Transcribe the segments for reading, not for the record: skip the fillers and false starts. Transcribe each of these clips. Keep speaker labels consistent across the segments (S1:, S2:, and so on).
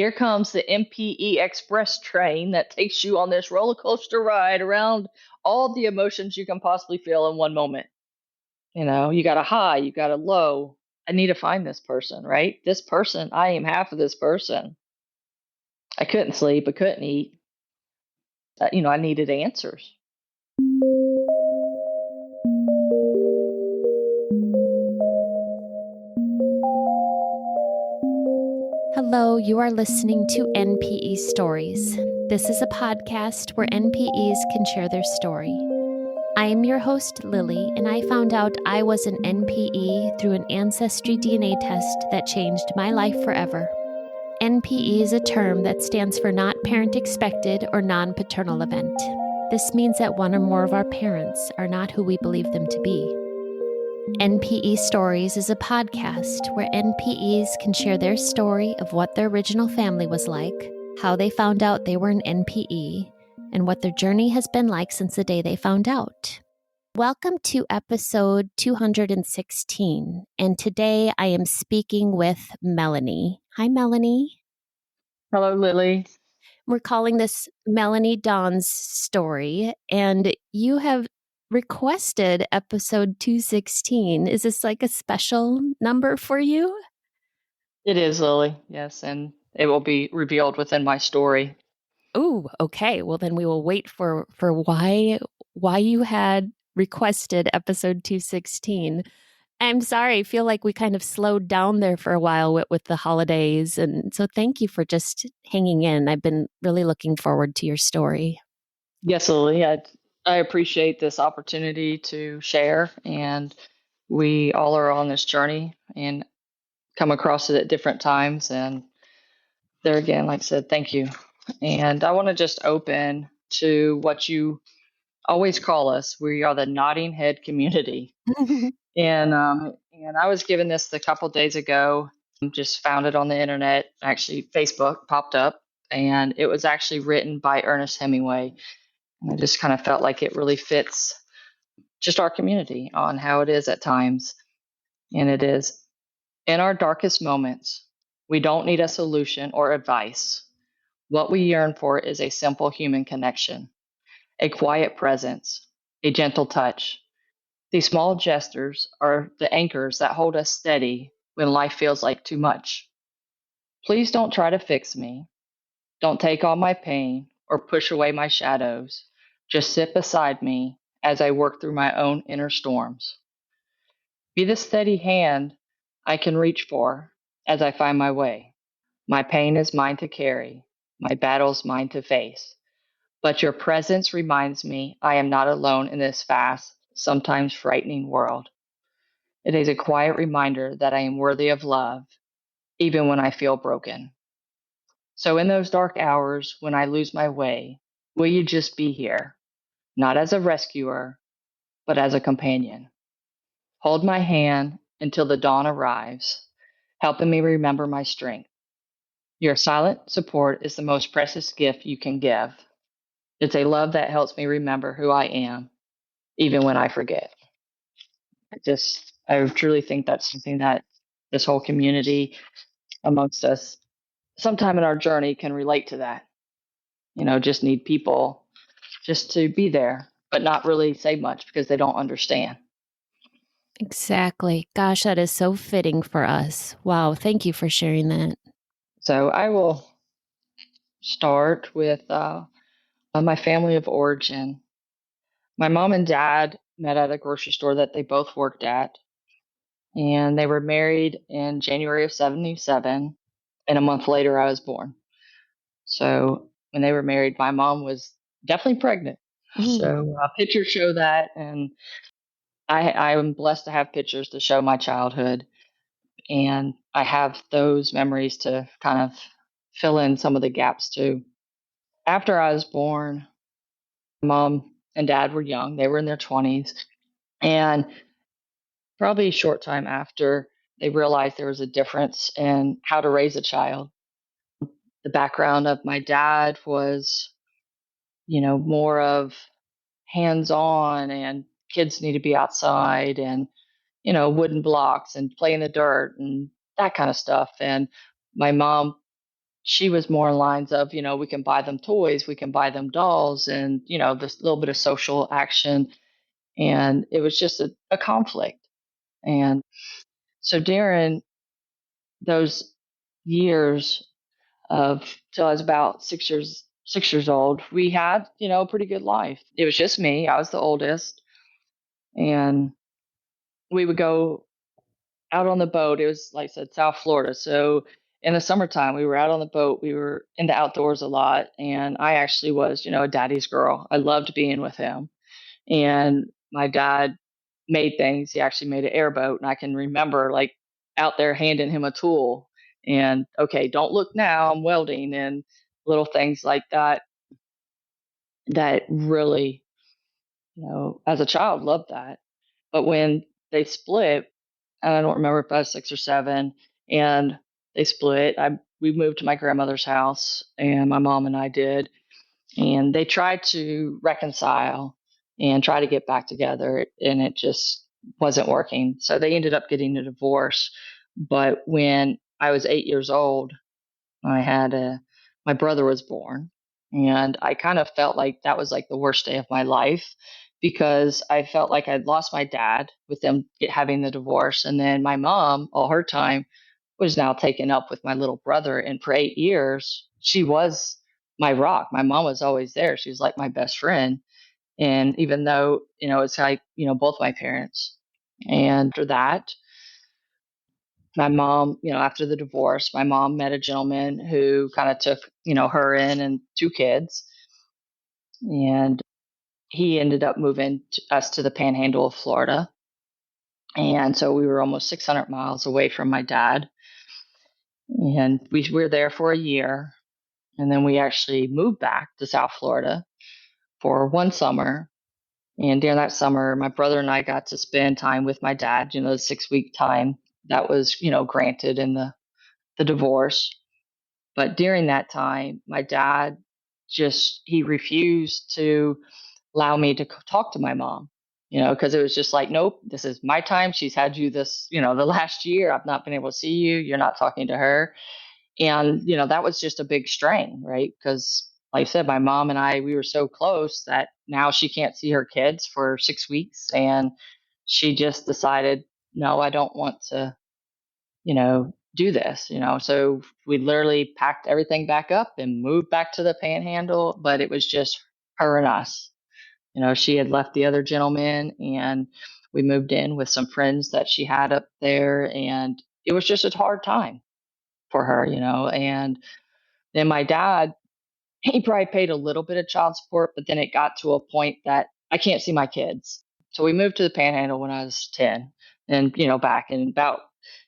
S1: Here comes the MPE Express train that takes you on this roller coaster ride around all the emotions you can possibly feel in one moment. You got a high, you got a low. I need to find this person, right? This person, I am half of this person. I couldn't sleep, I couldn't eat. I needed answers.
S2: Hello, you are listening to NPE Stories. This is a podcast where NPEs can share their story. I am your host, Lily, and I found out I was an NPE through an ancestry DNA test that changed my life forever. NPE is a term that stands for Not Parent Expected or Non-Paternal Event. This means that one or more of our parents are not who we believe them to be. NPE Stories is a podcast where NPEs can share their story of what their original family was like, how they found out they were an NPE, and what their journey has been like since the day they found out. Welcome to episode 216, and today I am speaking with Melanie. Hi, Melanie.
S1: Hello, Lily.
S2: We're calling this Melanie Dawn's story, and you have requested episode 216. Is this like a special number for you?
S1: It is, Lily. Yes, and it will be revealed within my story.
S2: Oh, okay. Well, then we will wait for why you had requested episode 216. I'm sorry. I feel like we kind of slowed down there for a while with the holidays. And so thank you for just hanging in. I've been really looking forward to your story.
S1: Yes, Lily. I appreciate this opportunity to share, and we all are on this journey and come across it at different times. And there again, like I said, thank you. And I want to just open to what you always call us. We are the nodding head community. And I was given this a couple days ago. Just found it on the internet. Actually, Facebook popped up, and it was actually written by Ernest Hemingway. And I just kind of felt like it really fits just our community on how it is at times. And it is, in our darkest moments, we don't need a solution or advice. What we yearn for is a simple human connection, a quiet presence, a gentle touch. These small gestures are the anchors that hold us steady when life feels like too much. Please don't try to fix me. Don't take all my pain or push away my shadows. Just sit beside me as I work through my own inner storms. Be the steady hand I can reach for as I find my way. My pain is mine to carry, my battles mine to face. But your presence reminds me I am not alone in this fast, sometimes frightening world. It is a quiet reminder that I am worthy of love, even when I feel broken. So, in those dark hours when I lose my way, will you just be here, not as a rescuer, but as a companion? Hold my hand until the dawn arrives, helping me remember my strength. Your silent support is the most precious gift you can give. It's a love that helps me remember who I am, even when I forget. I truly think that's something that this whole community amongst us, sometime in our journey, can relate to that. Just need people just to be there, but not really say much because they don't understand.
S2: Exactly. Gosh, that is so fitting for us. Wow. Thank you for sharing that.
S1: So I will start with my family of origin. My mom and dad met at a grocery store that they both worked at, and they were married in January of 77, and a month later I was born. So when they were married, my mom was definitely pregnant. So pictures show that, and I am blessed to have pictures to show my childhood, and I have those memories to kind of fill in some of the gaps too. After I was born, mom and dad were young; they were in their 20s, and probably a short time after, they realized there was a difference in how to raise a child. The background of my dad was, more of hands on, and kids need to be outside, and wooden blocks and play in the dirt and that kind of stuff. And my mom she was more in lines of, we can buy them toys, we can buy them dolls, and, this little bit of social action. And it was just a conflict. And so during those years of till I was about 6 years old, we had, a pretty good life. It was just me. I was the oldest. And we would go out on the boat. It was, like I said, South Florida. So in the summertime, we were out on the boat. We were in the outdoors a lot. And I actually was, a daddy's girl. I loved being with him. And my dad made things. He actually made an airboat. And I can remember like out there handing him a tool and, okay, don't look now, I'm welding, and little things like that, that really, as a child, loved that. But when they split, and I don't remember if I was 6 or 7, and they split. We moved to my grandmother's house, and my mom and I did, and they tried to reconcile and try to get back together, and it just wasn't working. So they ended up getting a divorce. But when I was 8 years old, I had my brother was born, and I kind of felt like that was like the worst day of my life because I felt like I'd lost my dad with them having the divorce, and then my mom, all her time, was now taken up with my little brother, and for 8 years she was my rock. My mom was always there. She was like my best friend, and even though it's like both my parents, and after that my mom, after the divorce, my mom met a gentleman who kind of took, her in and 2 kids. And he ended up moving us to the panhandle of Florida. And so we were almost 600 miles away from my dad. And we were there for a year. And then we actually moved back to South Florida for one summer. And during that summer, my brother and I got to spend time with my dad, the 6 week time that was, granted in the divorce. But during that time, my dad he refused to allow me to talk to my mom, because it was just like, nope, this is my time. She's had you this, the last year. I've not been able to see you. You're not talking to her. And, that was just a big strain, right? Because, like I said, my mom and I, we were so close that now she can't see her kids for 6 weeks. And she just decided, no, I don't want to do this, So we literally packed everything back up and moved back to the panhandle, but it was just her and us. She had left the other gentleman, and we moved in with some friends that she had up there, and it was just a hard time for her, and then my dad, he probably paid a little bit of child support, but then it got to a point that I can't see my kids. So we moved to the panhandle when I was 10, and, back in about,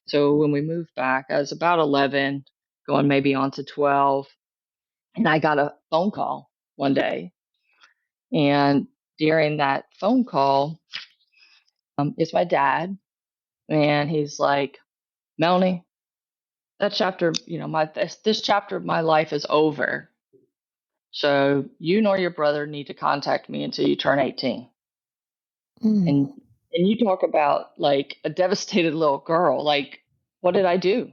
S1: so when we moved back, I was about 11, going maybe on to 12. And I got a phone call one day. And during that phone call, it's my dad. And he's like, Melanie, that chapter, this chapter of my life is over. So you nor your brother need to contact me until you turn 18.
S2: Mm.
S1: And you talk about like a devastated little girl. Like, what did I do?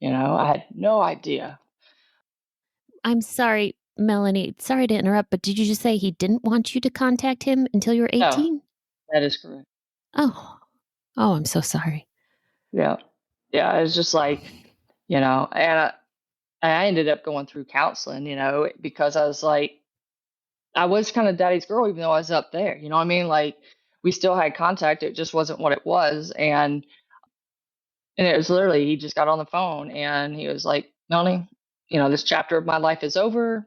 S1: I had no idea.
S2: I'm sorry, Melanie. Sorry to interrupt, but did you just say he didn't want you to contact him until you're
S1: No,
S2: 18?
S1: that is correct.
S2: Oh, oh, I'm so sorry.
S1: Yeah. Yeah. It's just like, and I ended up going through counseling, because I was like, I was kind of daddy's girl, even though I was up there. You know what I mean? Like, we still had contact. It just wasn't what it was. And it was literally, he just got on the phone and he was like, Melanie, this chapter of my life is over.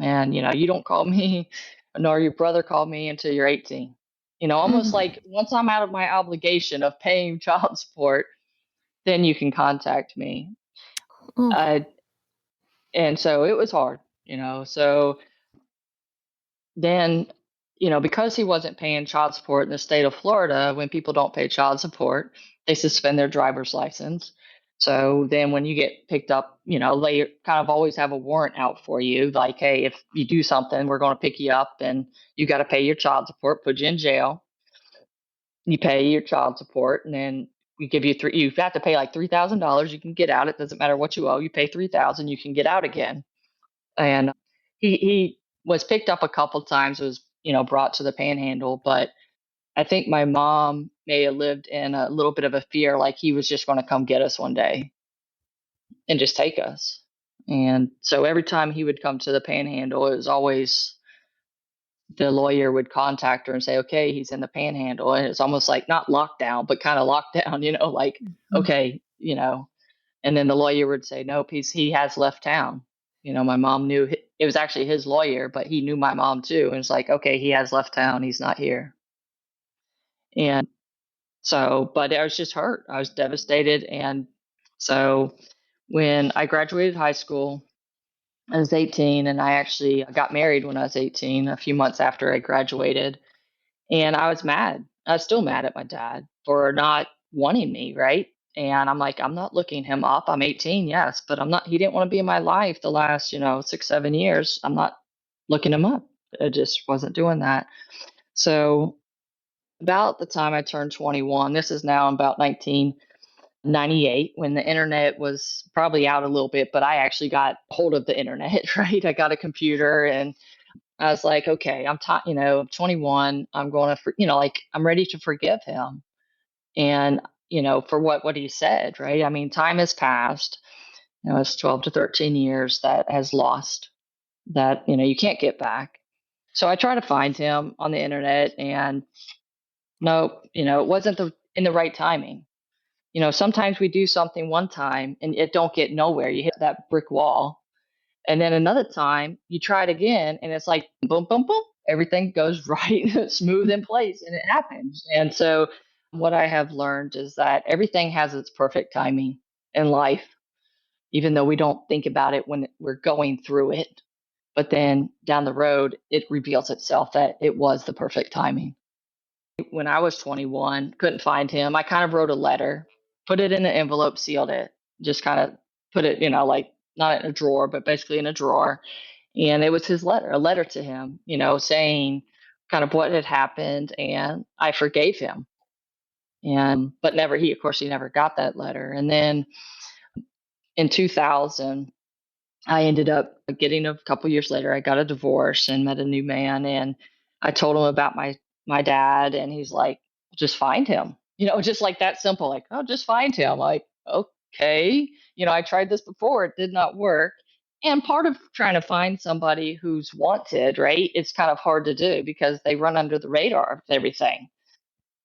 S1: And, you don't call me, nor your brother called me until you're 18. Almost
S2: Mm.
S1: like once I'm out of my obligation of paying child support, then you can contact me.
S2: Oh,
S1: Uh, and so it was hard, So then, because he wasn't paying child support in the state of Florida, when people don't pay child support, they suspend their driver's license. So then when you get picked up, they kind of always have a warrant out for you. Like, hey, if you do something, we're going to pick you up and you got to pay your child support, put you in jail. You pay your child support, and then we give you you have to pay like $3,000. You can get out. It doesn't matter what you owe. You pay 3,000, you can get out again. And he was picked up a couple times, was, brought to the panhandle, but I think my mom may have lived in a little bit of a fear, like he was just going to come get us one day and just take us. And so every time he would come to the panhandle, it was always the lawyer would contact her and say, okay, he's in the panhandle. And it's almost like not lockdown, but kind of lockdown, like,
S2: Mhm.
S1: okay, and then the lawyer would say, nope, he has left town. My mom knew it was actually his lawyer, but he knew my mom too. And it's like, okay, he has left town. He's not here. And so, but I was just hurt. I was devastated. And so when I graduated high school, I was 18, and I actually got married when I was 18, a few months after I graduated. And I was mad. I was still mad at my dad for not wanting me, right? And I'm like, I'm not looking him up. I'm 18, yes, but I'm not, he didn't want to be in my life the last, 6, 7 years. I'm not looking him up. I just wasn't doing that. So about the time I turned 21, this is now about 1998, when the internet was probably out a little bit, but I actually got hold of the internet, right? I got a computer, and I was like, okay, I'm 21. I'm going to, like, I'm ready to forgive him. And, for what he said, right? I mean, time has passed. It's 12 to 13 years that has lost that, you can't get back. So I try to find him on the internet, and nope, it wasn't in the right timing. Sometimes we do something one time and it don't get nowhere. You hit that brick wall. And then another time you try it again and it's like boom, boom, boom. Everything goes right, smooth in place, and it happens. And so what I have learned is that everything has its perfect timing in life, even though we don't think about it when we're going through it. But then down the road, it reveals itself that it was the perfect timing. When I was 21, couldn't find him. I kind of wrote a letter, put it in an envelope, sealed it, just kind of put it, like not in a drawer, but basically in a drawer. And it was his letter, a letter to him, saying kind of what had happened, and I forgave him. But of course, he never got that letter. And then in 2000, I ended up getting, a couple years later, I got a divorce and met a new man, and I told him about my dad, and he's like, just find him. Just like that simple, like, oh, just find him. Like, okay. I tried this before, it did not work. And part of trying to find somebody who's wanted, right? It's kind of hard to do because they run under the radar of everything.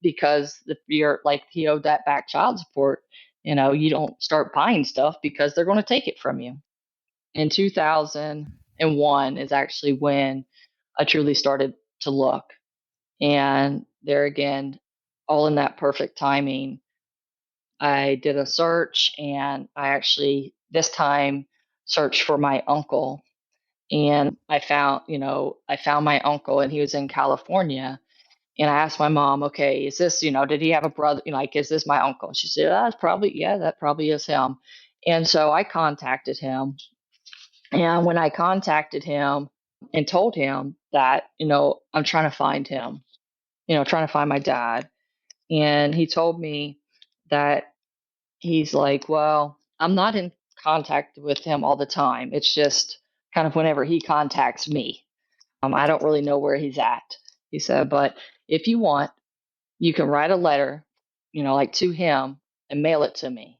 S1: Because if you're like, he owed that back child support, you don't start buying stuff because they're going to take it from you. In 2001 is actually when I truly started to look. And there again, all in that perfect timing, I did a search, and I actually this time searched for my uncle. And I found my uncle, and he was in California. And I asked my mom, okay, is this, did he have a brother? Like, is this my uncle? She said, yeah, that probably is him. And so I contacted him. And when I contacted him and told him that, I'm trying to find him, trying to find my dad. And he told me that he's like, well, I'm not in contact with him all the time. It's just kind of whenever he contacts me. I don't really know where he's at. He said, but if you want, you can write a letter, like to him, and mail it to me.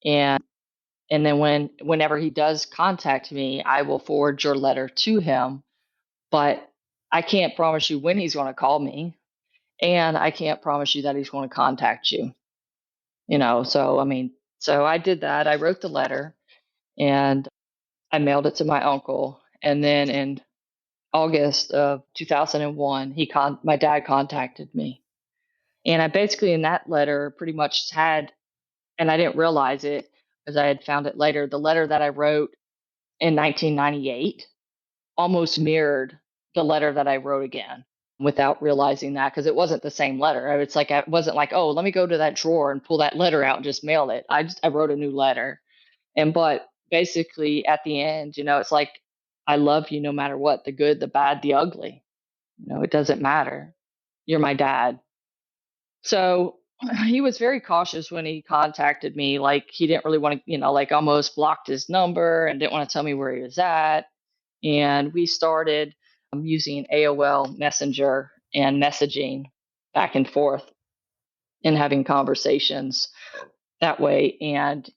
S1: And then whenever he does contact me, I will forward your letter to him. But I can't promise you when he's going to call me, and I can't promise you that he's going to contact you. So I mean, so I did that. I wrote the letter, and I mailed it to my uncle. And then in August of 2001, my dad contacted me. And I basically, in that letter, pretty much had, and I didn't realize it because I had found it later, the letter that I wrote in 1998 almost mirrored the letter that I wrote again without realizing that, because it wasn't the same letter. It's like, I wasn't like, oh, let me go to that drawer and pull that letter out and just mail it. I wrote a new letter. But basically at the end, it's like, I love you no matter what, the good, the bad, the ugly. It doesn't matter. You're my dad. So he was very cautious when he contacted me. Like he didn't really want to, like almost blocked his number and didn't want to tell me where he was at. And we started using AOL Messenger and messaging back and forth and having conversations that way. And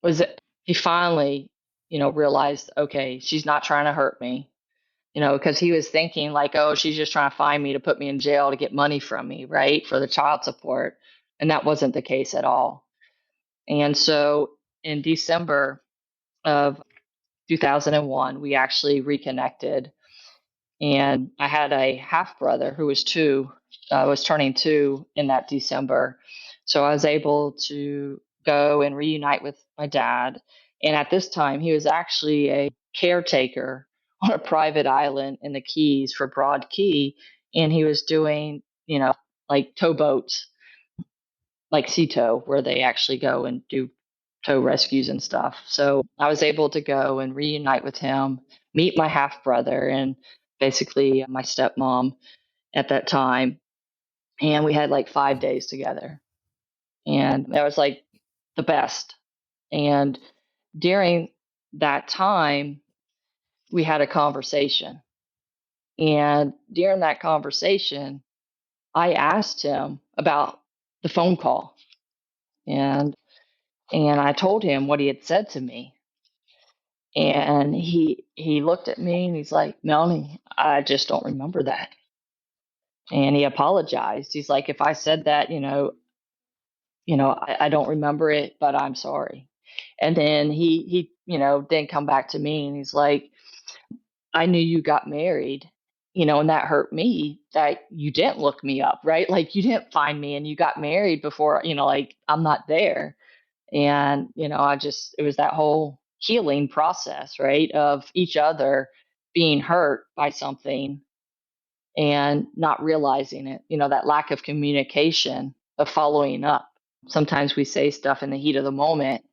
S1: was he finally, realized, okay, she's not trying to hurt me, because he was thinking like, oh, she's just trying to find me to put me in jail to get money from me, right, for the child support. And that wasn't the case at all. And so in December of 2001, we actually reconnected. And I had a half brother who was was turning 2 in that December. So I was able to go and reunite with my dad. And at this time, he was actually a caretaker on a private island in the Keys for Broad Key. And he was doing, like towboats, like sea tow, where they actually go and do tow rescues and stuff. So I was able to go and reunite with him, meet my half brother and basically my stepmom at that time. And we had like 5 days together. And that was like the best. And during that time, we had a conversation. And during that conversation, I asked him about the phone call. And I told him what he had said to me. And he looked at me and he's like, Melanie, I just don't remember that. And he apologized. He's like, if I said that, I don't remember it, but I'm sorry. And then he then come back to me and he's like, I knew you got married, and that hurt me that you didn't look me up, right? Like you didn't find me and you got married before, like I'm not there. And, it was that whole healing process, right? Of each other being hurt by something and not realizing it, that lack of communication, of following up. Sometimes we say stuff in the heat of the moment,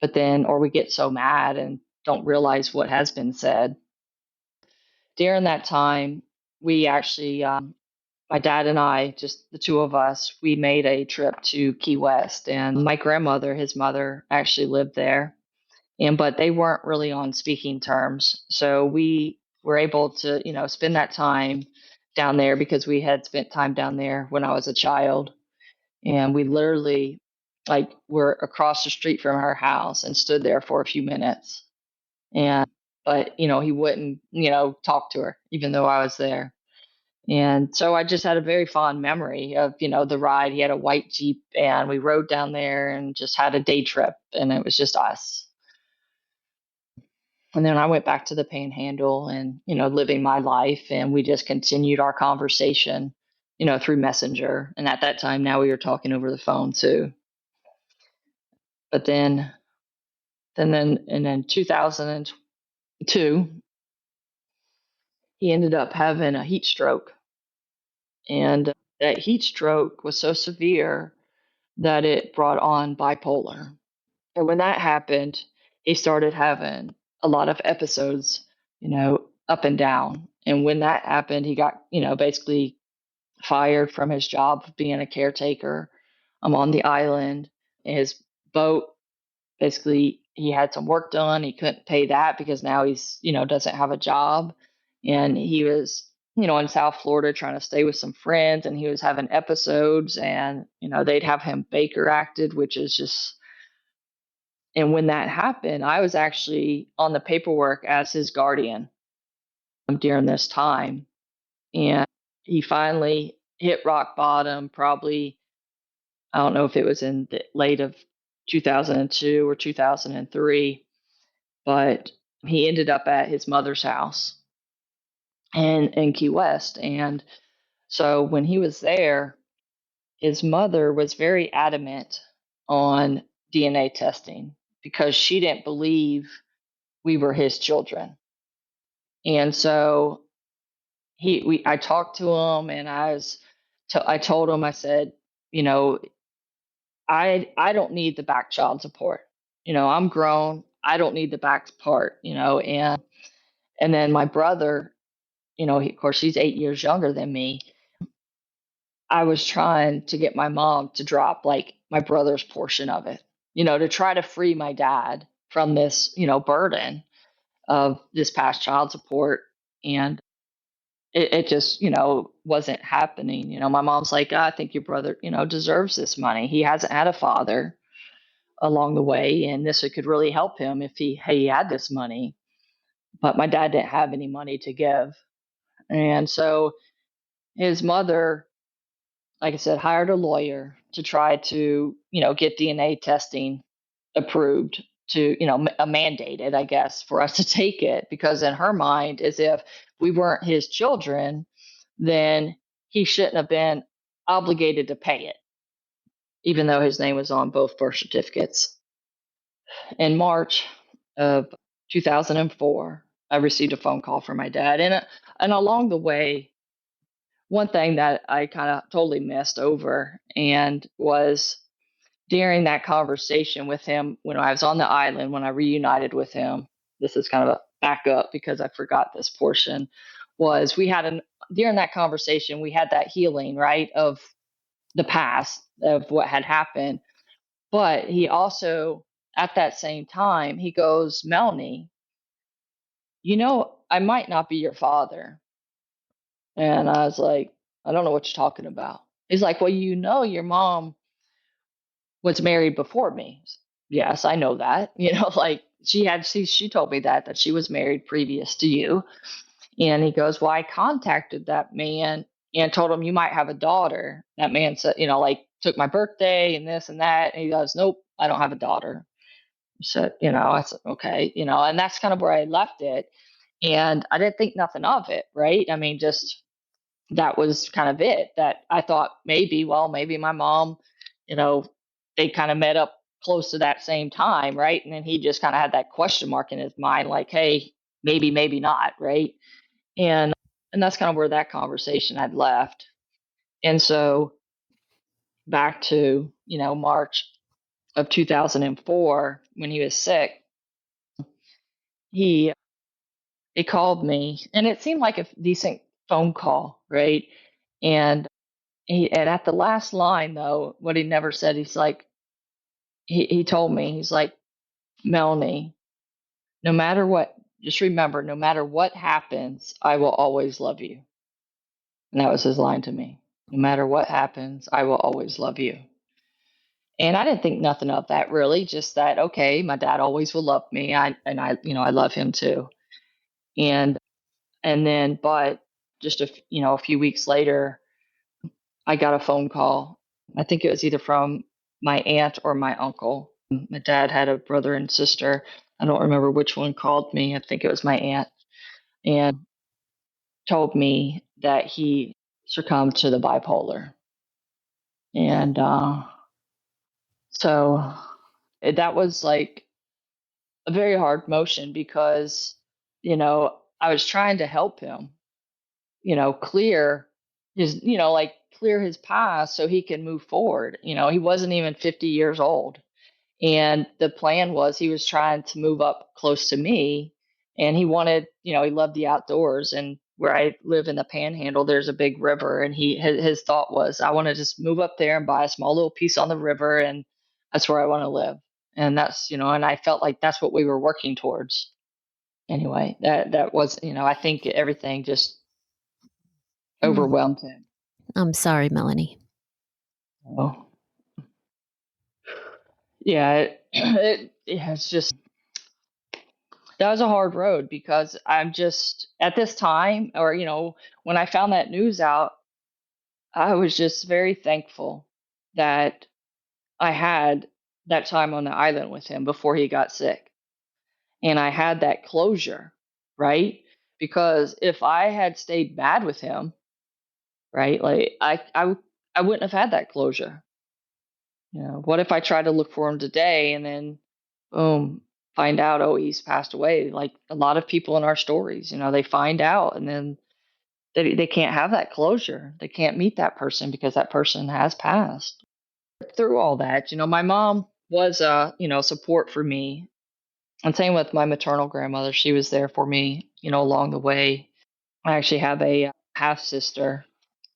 S1: but then, or we get so mad and don't realize what has been said. During that time, we actually, my dad and I, just the two of us, we made a trip to Key West. And my grandmother, his mother, actually lived there. But they weren't really on speaking terms. So we were able to, spend that time down there because we had spent time down there when I was a child. And we literally like were across the street from her house and stood there for a few minutes. And but he wouldn't, talk to her even though I was there. And so I just had a very fond memory of, the ride. He had a white Jeep and we rode down there and just had a day trip and it was just us. And then I went back to the Panhandle and, living my life. And we just continued our conversation, through Messenger. And at that time, now we were talking over the phone too. But then 2002, he ended up having a heat stroke. And that heat stroke was so severe that it brought on bipolar. And when that happened, he started having a lot of episodes, up and down. And when that happened, he got, basically fired from his job of being a caretaker on the island. His boat, basically, he had some work done. He couldn't pay that because now he's, doesn't have a job. And he was, in South Florida trying to stay with some friends and he was having episodes and, they'd have him Baker acted, which is just, and when that happened, I was actually on the paperwork as his guardian during this time. And he finally hit rock bottom, probably, I don't know if it was in the late of 2002 or 2003, but he ended up at his mother's house and in Key West. And so when he was there, his mother was very adamant on DNA testing because she didn't believe we were his children. And so I talked to him and I told him, I said, you know, I don't need the back child support. I'm grown. I don't need the back part, and then my brother, of course he's 8 years younger than me. I was trying to get my mom to drop like my brother's portion of it, to try to free my dad from this, burden of this past child support. And it just, wasn't happening. My mom's like, I think your brother, deserves this money. He hasn't had a father along the way, and this could really help him if he had this money. But my dad didn't have any money to give. And so his mother, like I said, hired a lawyer to try to, get DNA testing approved to, mandated, I guess, for us to take it, because in her mind, as if we weren't his children, then he shouldn't have been obligated to pay it, even though his name was on both birth certificates. In March of 2004, I received a phone call from my dad. And along the way, one thing that I kind of totally missed over and was during that conversation with him when I was on the island, when I reunited with him. This is kind of a backup because I forgot this portion. Was we had during that conversation, we had that healing, right, of the past, of what had happened. But he also, at that same time, he goes, Melanie, I might not be your father. And I was like, I don't know what you're talking about. He's like, well, your mom was married before me. Yes, I know that. Like she told me that she was married previous to you. And he goes, well, I contacted that man and told him you might have a daughter. That man said, like took my birthday and this and that. And he goes, nope, I don't have a daughter. So, I said, okay, and that's kind of where I left it. And I didn't think nothing of it, right? I mean, just that was kind of it, that I thought maybe my mom, you know, they kind of met up close to that same time, right? And then he just kind of had that question mark in his mind, like, hey, maybe not, right? And that's kind of where that conversation had left. And so back to, March of 2004, when he was sick, he he called me, and it seemed like a decent phone call, right? And and at the last line, though, what he never said, he's like, he told me, he's like, Melanie, no matter what, just remember, no matter what happens, I will always love you. And that was his line to me. No matter what happens, I will always love you. And I didn't think nothing of that really, just that, okay, my dad always will love me. I love him too. And, but just a few weeks later, I got a phone call. I think it was either from my aunt or my uncle. My dad had a brother and sister. I don't remember which one called me. I think it was my aunt, and told me that he succumbed to the bipolar. And so that was like a very hard motion because, I was trying to help him, clear clear his past so he can move forward. He wasn't even 50 years old. And the plan was he was trying to move up close to me, and he wanted, he loved the outdoors. And where I live in the Panhandle, there's a big river, and his thought was, I want to just move up there and buy a small little piece on the river, and that's where I want to live. And that's, and I felt like that's what we were working towards. Anyway, that was, I think everything just overwhelmed him.
S2: I'm sorry, Melanie.
S1: Oh, yeah, it's just that was a hard road because I'm just at this time, or when I found that news out, I was just very thankful that I had that time on the island with him before he got sick, and I had that closure, right? Because if I had stayed mad with him, right, like I wouldn't have had that closure. What if I try to look for him today and then boom, find out, oh, he's passed away? Like a lot of people in our stories, they find out and then they can't have that closure. They can't meet that person because that person has passed. Through all that, my mom was, support for me. And same with my maternal grandmother. She was there for me, along the way. I actually have a half sister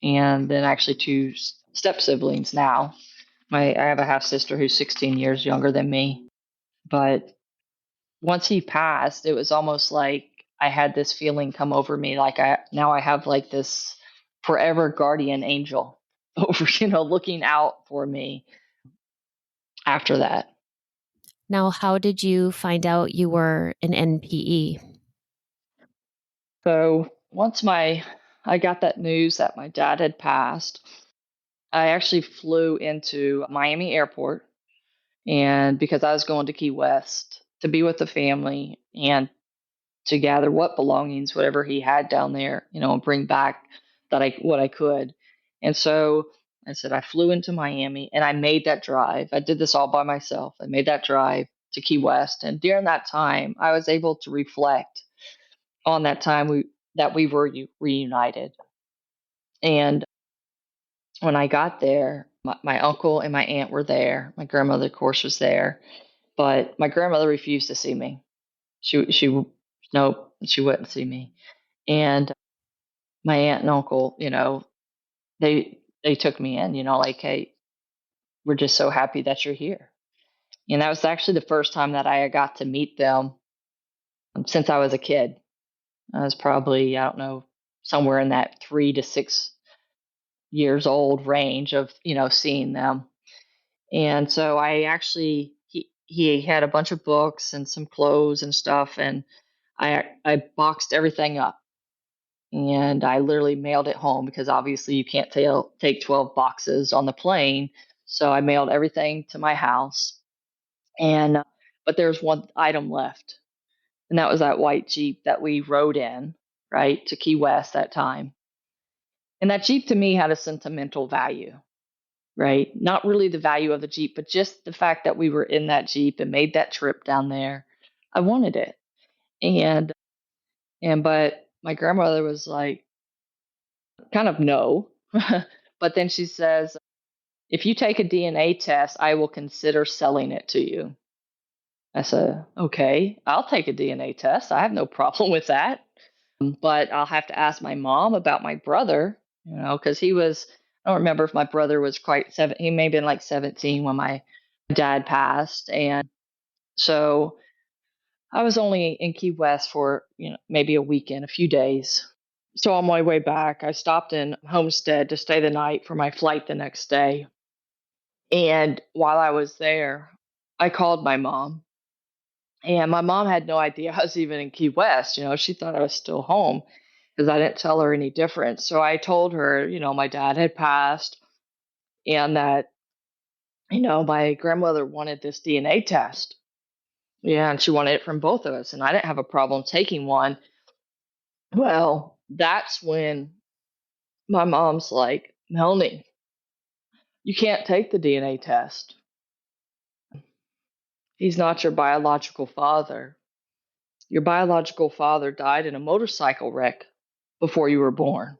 S1: and then actually two step siblings now. I have a half sister who's 16 years younger than me. But once he passed, it was almost like I had this feeling come over me, like I have like this forever guardian angel over, looking out for me after that.
S2: Now, how did you find out you were an NPE?
S1: So once I got that news that my dad had passed, I actually flew into Miami Airport, and because I was going to Key West to be with the family and to gather what belongings, whatever he had down there, and bring back what I could. And so I said I flew into Miami and I made that drive. I did this all by myself. I made that drive to Key West, and during that time, I was able to reflect on that time we were reunited. And when I got there, my uncle and my aunt were there. My grandmother, of course, was there, but my grandmother refused to see me. She nope, she wouldn't see me. And my aunt and uncle, they took me in, like, hey, we're just so happy that you're here. And that was actually the first time that I got to meet them since I was a kid. I was probably, I don't know, somewhere in that 3 to 6 years old range of, seeing them. And so I actually, he had a bunch of books and some clothes and stuff, and I boxed everything up and I literally mailed it home because obviously you can't take 12 boxes on the plane. So I mailed everything to my house, and but there's one item left, and that was that white Jeep that we rode in, right, to Key West that time. And that Jeep to me had a sentimental value, right? Not really the value of the Jeep, but just the fact that we were in that Jeep and made that trip down there. I wanted it. And but my grandmother was like, kind of no. But then she says, if you take a DNA test, I will consider selling it to you. I said, okay, I'll take a DNA test. I have no problem with that. But I'll have to ask my mom about my brother, because I don't remember if my brother was quite he may have been like 17 when my dad passed. And so I was only in Key West for, maybe a weekend, a few days. So on my way back, I stopped in Homestead to stay the night for my flight the next day. And while I was there, I called my mom. And my mom had no idea I was even in Key West. She thought I was still home because I didn't tell her any different. So I told her, my dad had passed and that, my grandmother wanted this DNA test. Yeah, and she wanted it from both of us. And I didn't have a problem taking one. Well, that's when my mom's like, Melanie, you can't take the DNA test. He's not your biological father. Your biological father died in a motorcycle wreck before you were born.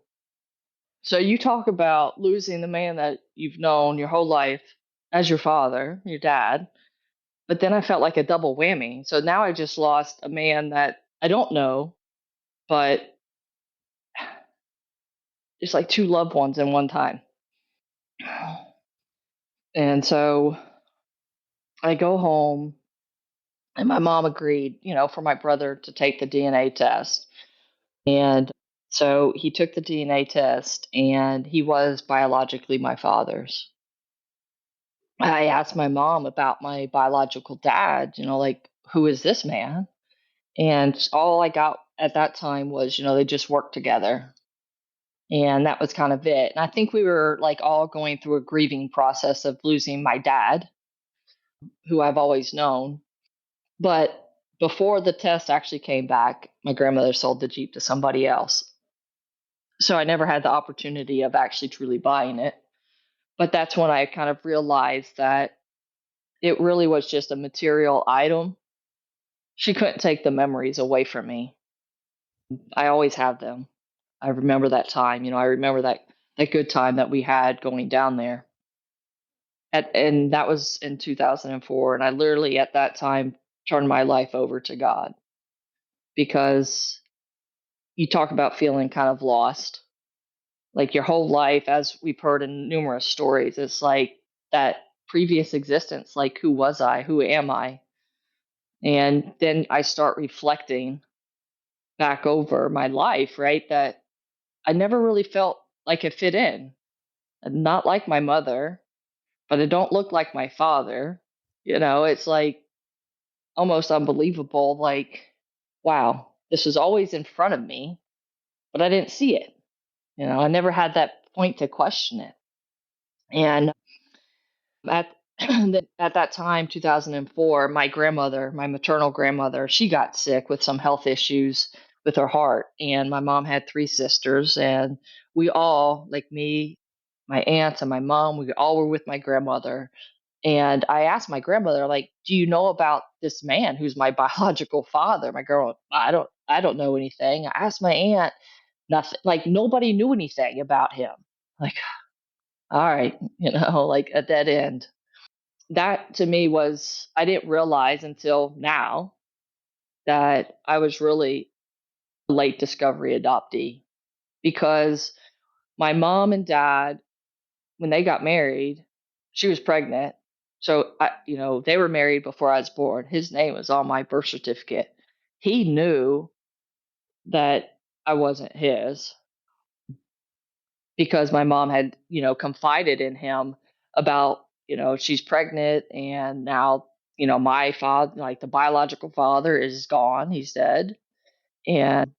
S1: So you talk about losing the man that you've known your whole life as your father, your dad, but then I felt like a double whammy. So now I just lost a man that I don't know, but it's like two loved ones in one time. And so I go home, and my mom agreed, for my brother to take the DNA test. And so he took the DNA test, and he was biologically my father's. I asked my mom about my biological dad, like, who is this man? And all I got at that time was, they just worked together. And that was kind of it. And I think we were like all going through a grieving process of losing my dad, who I've always known. But before the test actually came back, my grandmother sold the Jeep to somebody else. So I never had the opportunity of actually truly buying it. But that's when I kind of realized that it really was just a material item. She couldn't take the memories away from me. I always have them. I remember that time. I remember that good time that we had going down there. And that was in 2004. And I literally at that time turned my life over to God, because you talk about feeling kind of lost. like your whole life, as we've heard in numerous stories, it's like that previous existence, like who was I? Who am I? And then I start reflecting back over my life, right? That I never really felt like it fit in. Not like my mother, but I don't look like my father. It's like almost unbelievable. Like, wow, this was always in front of me, but I didn't see it. I never had that point to question it. And at at that time, 2004, my grandmother, my maternal grandmother, she got sick with some health issues with her heart, and my mom had three sisters, and we all, like me, my aunts, and my mom, we all were with my grandmother. And I asked my grandmother, like, "Do you know about this man who's my biological father?" My girl, I don't know anything. I asked my aunt, nothing. Like nobody knew anything about him. Like, all right, like a dead end. That to me was, I didn't realize until now that I was really a late discovery adoptee, because my mom and dad, when they got married, she was pregnant. So they were married before I was born. His name was on my birth certificate. He knew that I wasn't his, because my mom had, confided in him about, she's pregnant, and now, my father, like the biological father, is gone. He's dead. And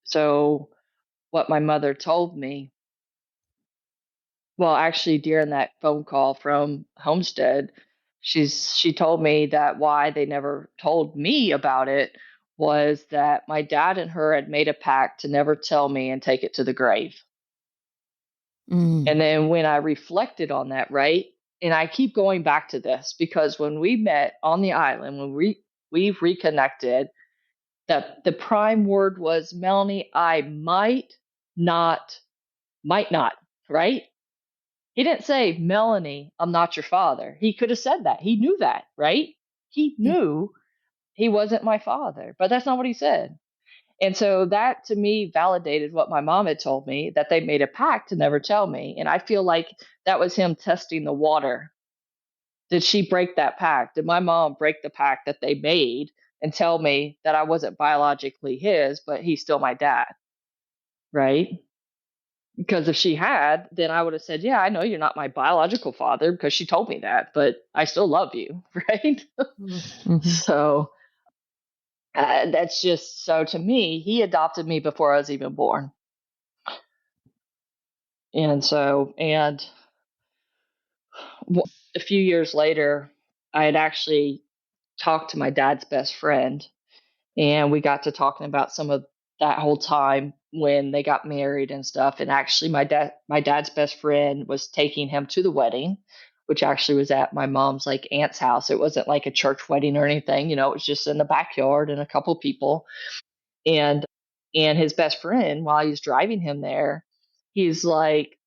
S1: so what my mother told me, well, actually during that phone call from Homestead, she told me that why they never told me about it was that my dad and her had made a pact to never tell me and take it to the grave.
S2: Mm.
S1: And then when I reflected on that, right? And I keep going back to this because when we met on the island, when we reconnected, that the prime word was, Melanie, I not, might not, right? He didn't say, Melanie, I'm not your father. He could have said that. He knew that, right? He
S2: Yeah.
S1: knew he wasn't my father, but that's not what he said. And so that to me validated what my mom had told me, that they made a pact to never tell me. And I feel like that was him testing the water. Did she break that pact? Did my mom break the pact that they made and tell me that I wasn't biologically his, but he's still my dad? Right? Because if she had, then I would have said, yeah, I know you're not my biological father because she told me that, but I still love you. Right?
S2: Mm-hmm.
S1: So that's just, so to me, he adopted me before I was even born. And a few years later, I had actually talked to my dad's best friend, and we got to talking about some of that whole time when they got married and stuff. And actually, my dad's best friend was taking him to the wedding, which actually was at my mom's like aunt's house. It wasn't like a church wedding or anything, it was just in the backyard and a couple people. And his best friend, while he's driving him there, he's like,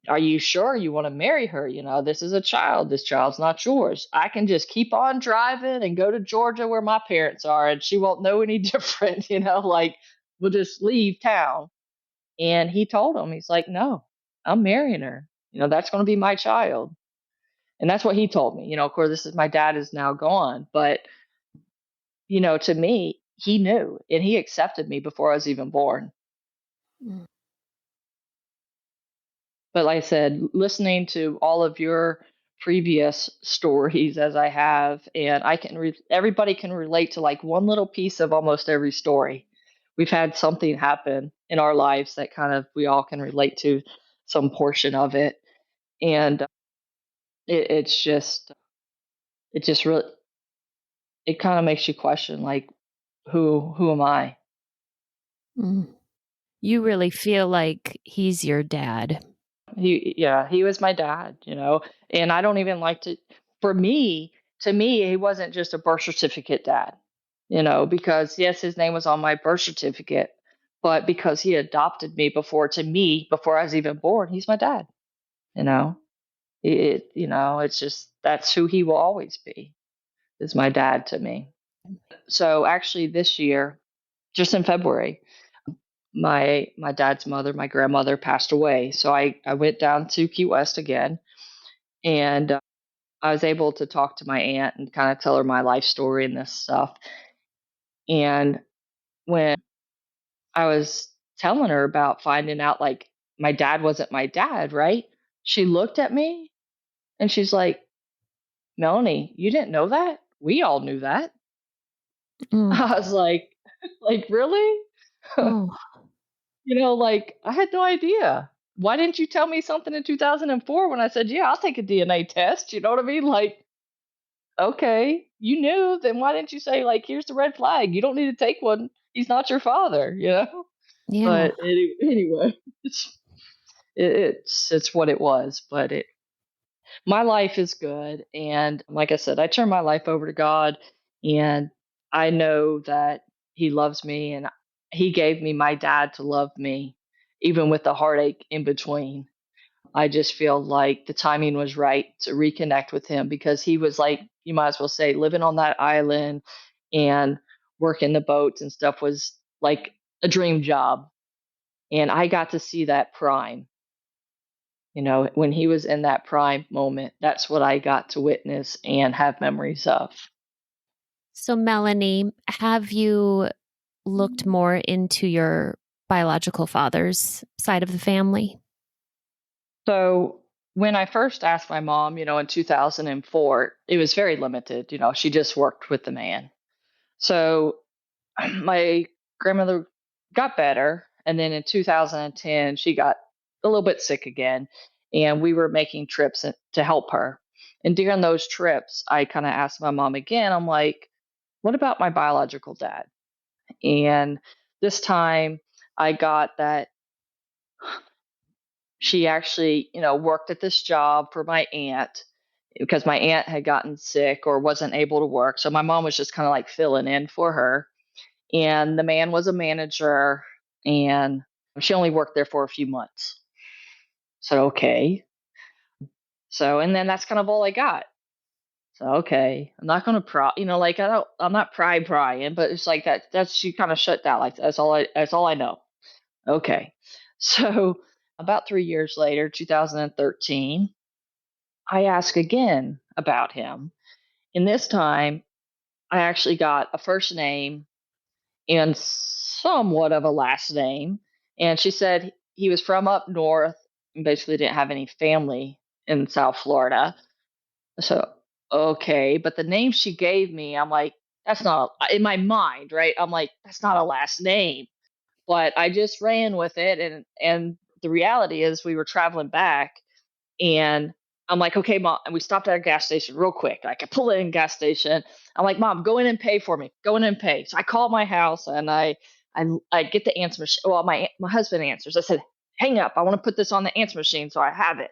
S1: are you sure you want to marry her? This is a child. This child's not yours. I can just keep on driving and go to Georgia where my parents are, and she won't know any different. Like we'll just leave town. And he told him, he's like, no, I'm marrying her. That's going to be my child. And that's what he told me. Of course, this is, my dad is now gone, but, to me, he knew and he accepted me before I was even born.
S2: Mm.
S1: But like I said, listening to all of your previous stories as I have, and everybody can relate to like one little piece of almost every story. We've had something happen in our lives that kind of we all can relate to some portion of it, and it's just really, it kind of makes you question like who am I?
S2: Mm. You really feel like he's your dad.
S1: He was my dad, and I don't even like for me, to me, he wasn't just a birth certificate dad, because yes, his name was on my birth certificate, but because he adopted me before I was even born, he's my dad, you know, it's just, that's who he will always be, is my dad to me. So actually this year, just in February, my dad's mother, my grandmother passed away. So I went down to Key West again, and I was able to talk to my aunt and kind of tell her my life story and this stuff. And when I was telling her about finding out like my dad wasn't my dad, right? She looked at me and she's like, "Melanie, you didn't know that? We all knew that."
S2: Mm.
S1: I was like really?
S2: Oh,
S1: Like I had no idea. Why didn't you tell me something in 2004 when I said, "Yeah, I'll take a DNA test?" You know what I mean? Like, okay, you knew, then why didn't you say like, "Here's the red flag. You don't need to take one. He's not your father," you know?
S2: yeah.
S1: But anyway, it's it's what it was, but it my life is good, and like I said, I turn my life over to God, and I know that He loves me, and He gave me my dad to love me, even with the heartache in between. I just feel like the timing was right to reconnect with him because he was like, you might as well say, living on that island and working the boats and stuff was like a dream job. And I got to see that prime. When he was in that prime moment, that's what I got to witness and have memories of.
S2: So, Melanie, have you looked more into your biological father's side of the family?
S1: So when I first asked my mom, in 2004, it was very limited. She just worked with the man. So my grandmother got better. And then in 2010, she got a little bit sick again. And we were making trips to help her. And during those trips, I kind of asked my mom again, I'm like, what about my biological dad? And this time I got that she actually, worked at this job for my aunt because my aunt had gotten sick or wasn't able to work. So my mom was just kind of like filling in for her. And the man was a manager, and she only worked there for a few months. So, okay. So, and then that's kind of all I got. So, okay, I'm not going to like I'm not prying, but it's like that's she kind of shut down. Like, that's all I know. Okay. So about 3 years later, 2013, I ask again about him. And this time I actually got a first name and somewhat of a last name. And she said he was from up north and basically didn't have any family in South Florida. So, okay. But the name she gave me, I'm like, that's not in my mind, right? I'm like, that's not a last name. But I just ran with it. And the reality is, we were traveling back and I'm like, okay, mom. And we stopped at a gas station real quick. Like I pull in gas station. I'm like, mom, go in and pay for me. Go in and pay. So I call my house and I get the answer machine. Well, my husband answers. I said, hang up. I want to put this on the answer machine so I have it.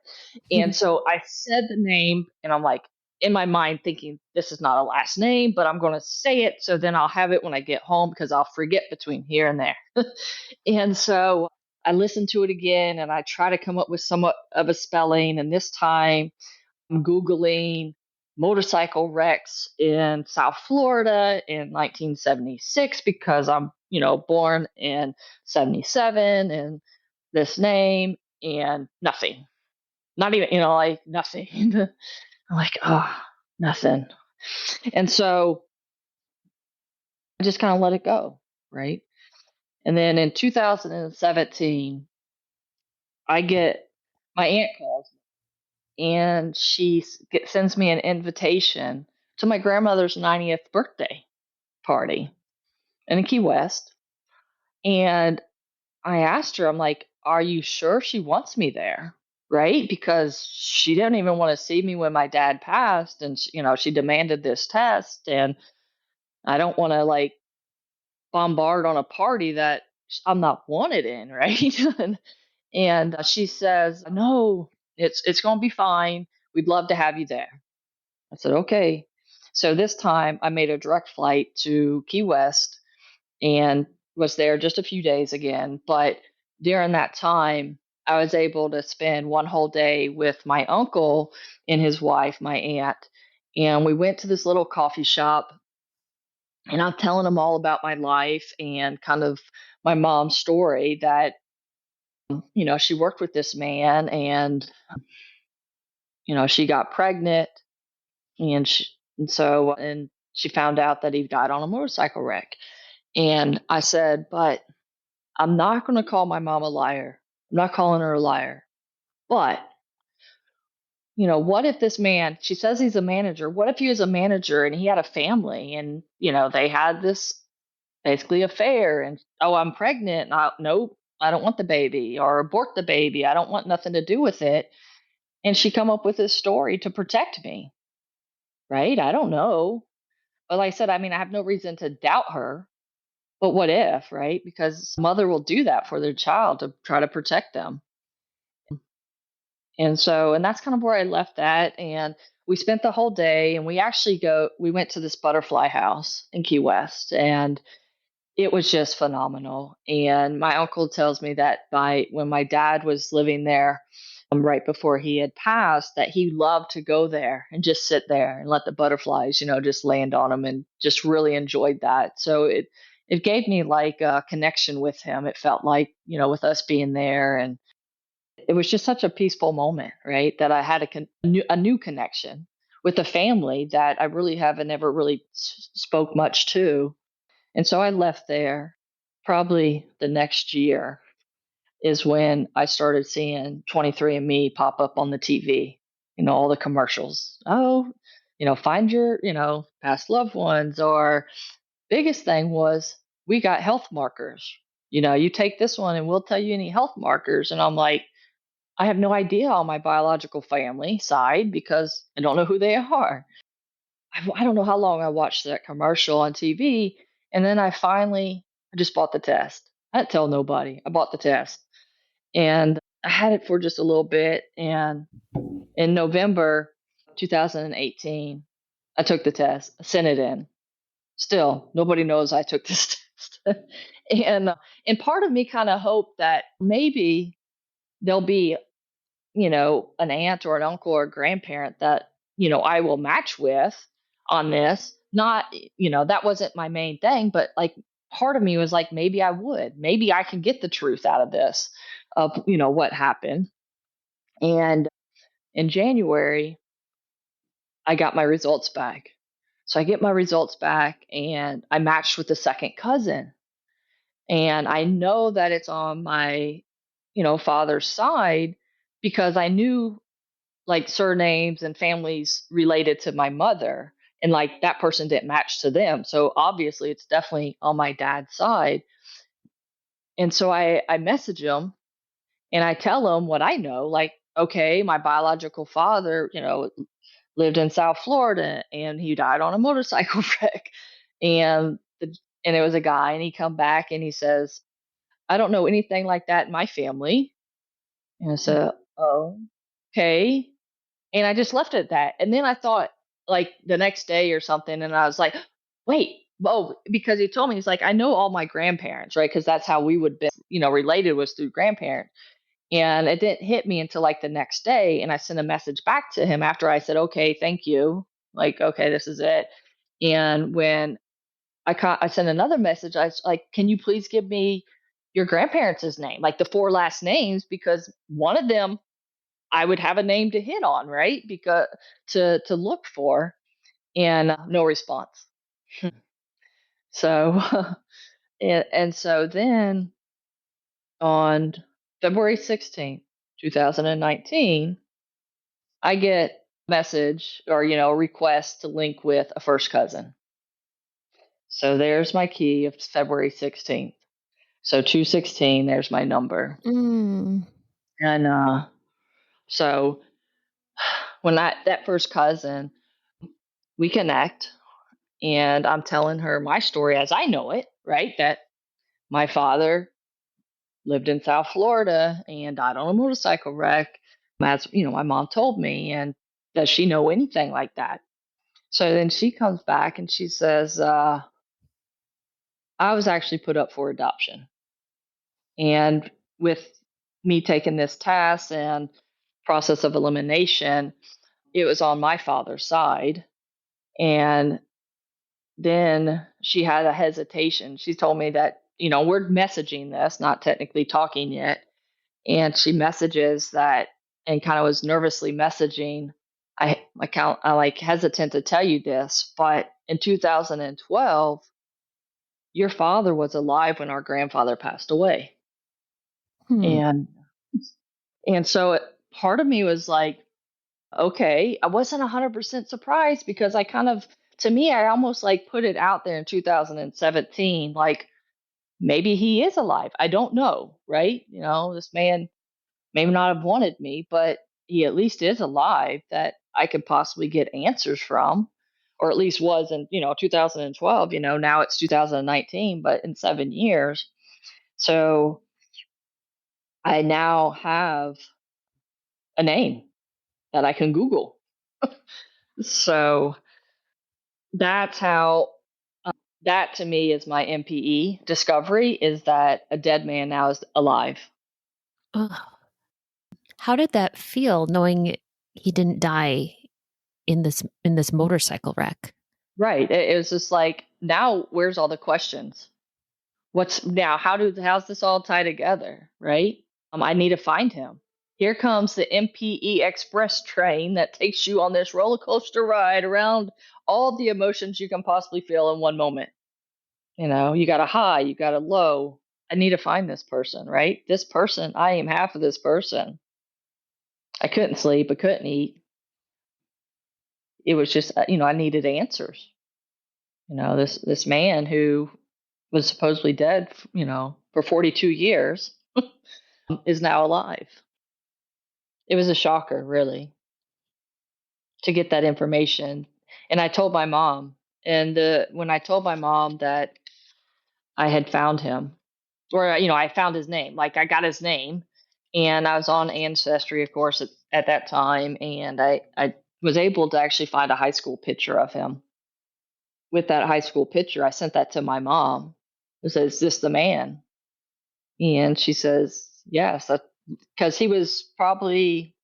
S1: And so I said the name and I'm like in my mind thinking this is not a last name, but I'm going to say it so then I'll have it when I get home because I'll forget between here and there. And so I listen to it again and I try to come up with somewhat of a spelling. And this time I'm Googling motorcycle wrecks in South Florida in 1976 because I'm, born in 77 and this name and nothing. Not even, like nothing. I'm like, oh, nothing. And so I just kind of let it go. Right. And then in 2017, I get my aunt calls and she sends me an invitation to my grandmother's 90th birthday party in Key West. And I asked her, I'm like, are you sure she wants me there? Right? Because she didn't even want to see me when my dad passed. And, she demanded this test. And I don't want to like bombard on a party that I'm not wanted in. Right. And she says, no, it's going to be fine. We'd love to have you there. I said, okay. So this time I made a direct flight to Key West and was there just a few days again. But during that time, I was able to spend one whole day with my uncle and his wife, my aunt. And we went to this little coffee shop And I'm telling them all about my life and kind of my mom's story that, she worked with this man and, she got pregnant and and she found out that he died on a motorcycle wreck. And I said, but I'm not going to call my mom a liar. I'm not calling her a liar. But, what if this man, she says he's a manager. What if he was a manager and he had a family and, they had this basically affair and, oh, I'm pregnant. Nope, I don't want the baby, or abort the baby. I don't want nothing to do with it. And she come up with this story to protect me, right? I don't know. But like I said, I mean, I have no reason to doubt her. But what if, right? Because mother will do that for their child to try to protect them. And that's kind of where I left that. And we spent the whole day and we went to this butterfly house in Key West and it was just phenomenal. And my uncle tells me that when my dad was living there, right before he had passed, that he loved to go there and just sit there and let the butterflies, just land on him and just really enjoyed that. So it gave me like a connection with him. It felt like, with us being there, and it was just such a peaceful moment, right? That I had a new connection with a family that I really haven't ever really spoke much to. And so I left there. Probably the next year is when I started seeing 23andMe pop up on the TV, all the commercials. Oh, find your, past loved ones. Or biggest thing was we got health markers. You take this one and we'll tell you any health markers. And I'm like, I have no idea on my biological family side because I don't know who they are. I don't know how long I watched that commercial on TV. And then I just bought the test. I didn't tell nobody. I bought the test and I had it for just a little bit. And in November 2018, I took the test, I sent it in. Still, nobody knows I took this test. And part of me kind of hoped that maybe there'll be, an aunt or an uncle or a grandparent that, I will match with on this. Not, that wasn't my main thing, but like part of me was like, maybe I would. Maybe I can get the truth out of this, of, what happened. And in January, I got my results back. So I get my results back and I matched with the second cousin. And I know that it's on my, father's side because I knew like surnames and families related to my mother, and like that person didn't match to them, so obviously it's definitely on my dad's side. And so I message him and I tell him what I know, like, okay, my biological father, lived in South Florida and he died on a motorcycle wreck. and and it was a guy, and he come back and he says, I don't know anything like that in my family. And I said, oh, okay. And I just left it at that. And then I thought, like the next day or something, and I was like, wait, oh, because he told me, he's like, I know all my grandparents, right? Because that's how we would be, related, was through grandparents. And it didn't hit me until like the next day. And I sent a message back to him after I said, okay, thank you. Like, okay, this is it. And when I sent another message, I was like, can you please give me your grandparents' name, like the four last names, because one of them I would have a name to hit on, right? Because to look for, and no response. So and so then on February 16th, 2019, I get a message, or a request to link with a first cousin. So there's my key of February 16th. So 216, there's my number.
S2: Mm.
S1: And so when that first cousin, we connect, and I'm telling her my story as I know it, right? That my father lived in South Florida and died on a motorcycle wreck. As my mom told me. And does she know anything like that? So then she comes back and she says, I was actually put up for adoption. And with me taking this task and process of elimination, it was on my father's side. And then she had a hesitation. She told me that, we're messaging this, not technically talking yet. And she messages that and kind of was nervously messaging. I like hesitant to tell you this, but in 2012, your father was alive when our grandfather passed away.
S2: Hmm.
S1: And so part of me was like, okay, I wasn't 100% surprised because I kind of, to me, I almost like put it out there in 2017, like maybe he is alive. I don't know, right? This man may not have wanted me, but he at least is alive that I could possibly get answers from, or at least was in, 2012, now it's 2019, but in 7 years. So I now have a name that I can Google. So that's how, that to me is my MPE discovery, is that a dead man now is alive.
S2: Oh, how did that feel knowing he didn't die in this motorcycle wreck?
S1: Right. It was just like, now where's all the questions? What's now? How's this all tie together? Right. I need to find him. Here comes the MPE Express train that takes you on this roller coaster ride around all the emotions you can possibly feel in one moment. You got a high, you got a low. I need to find this person, right? This person, I am half of this person. I couldn't sleep, I couldn't eat. It was just, I needed answers. This man who was supposedly dead, for 42 years, is now alive. It was a shocker, really, to get that information. And I told my mom, and when I told my mom that I had found him, or I found his name, like I got his name, and I was on Ancestry, of course, at that time, and I was able to actually find a high school picture of him. With that high school picture, I sent that to my mom. I said, "Is this the man?" And she says, "Yes," because he was probably,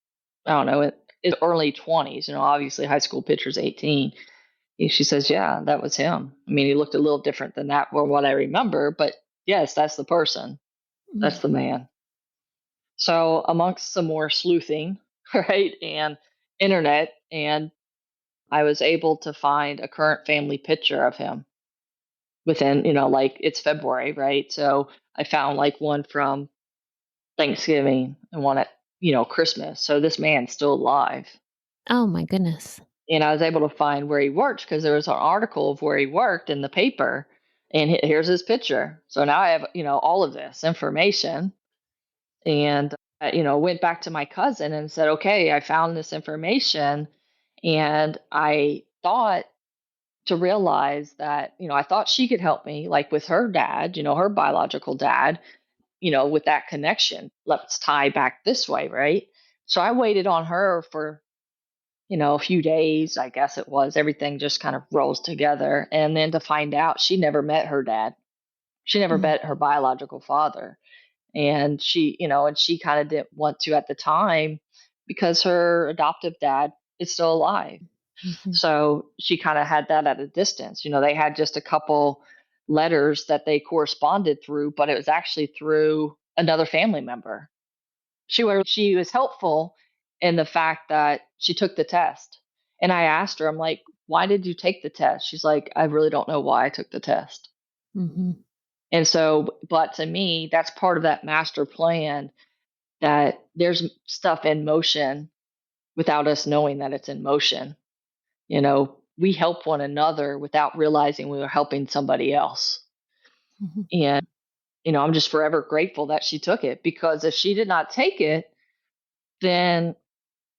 S1: I don't know, in his early 20s. Obviously high school picture's 18. And she says, "Yeah, that was him." I mean, he looked a little different than that from what I remember, but yes, that's the person. That's
S2: Mm.
S1: the man. So, amongst some more sleuthing, right, and internet, and I was able to find a current family picture of him within, like it's February, right? So I found like one from Thanksgiving and one at, Christmas. So this man's still alive.
S2: Oh my goodness.
S1: And I was able to find where he worked because there was an article of where he worked in the paper, and here's his picture. So now I have, all of this information. And went back to my cousin and said, okay, I found this information. And I thought, to realize that, I thought she could help me, like with her dad, her biological dad, with that connection. Let's tie back this way, right? So I waited on her for, a few days, I guess it was. Everything just kind of rolls together. And then to find out she never met her dad. She never
S2: Mm.
S1: met her biological father. And she kind of didn't want to at the time because her adoptive dad is still alive.
S2: Mhm.
S1: So she kind of had that at a distance. They had just a couple letters that they corresponded through, but it was actually through another family member. She was helpful in the fact that she took the test. And I asked her, I'm like, why did you take the test? She's like, I really don't know why I took the test.
S2: Mhm.
S1: And so, but to me, that's part of that master plan, that there's stuff in motion without us knowing that it's in motion. We help one another without realizing we were helping somebody else.
S2: Mhm.
S1: And, I'm just forever grateful that she took it, because if she did not take it, then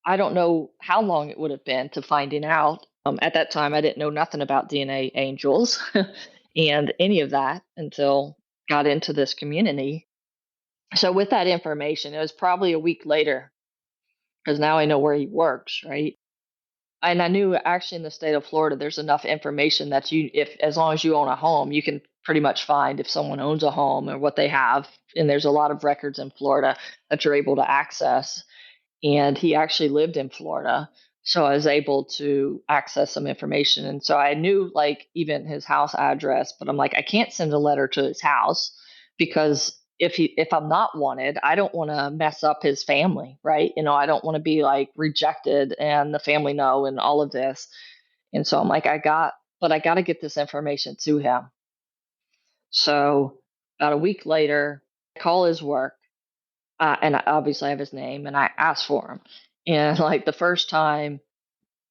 S1: I don't know how long it would have been to finding out. At that time, I didn't know nothing about DNA angels and any of that until got into this community. So with that information, it was probably a week later, because now I know where he works, right? And I knew actually in the state of Florida, there's enough information that if as long as you own a home, you can pretty much find if someone owns a home or what they have. And there's a lot of records in Florida that you're able to access. And he actually lived in Florida. So I was able to access some information. And so I knew like even his house address, but I'm like, I can't send a letter to his house because if I'm not wanted, I don't want to mess up his family, right? I don't want to be like rejected and the family know and all of this. And so I'm like, but I got to get this information to him. So about a week later, I call his work, and obviously I have his name, and I ask for him. And like the first time,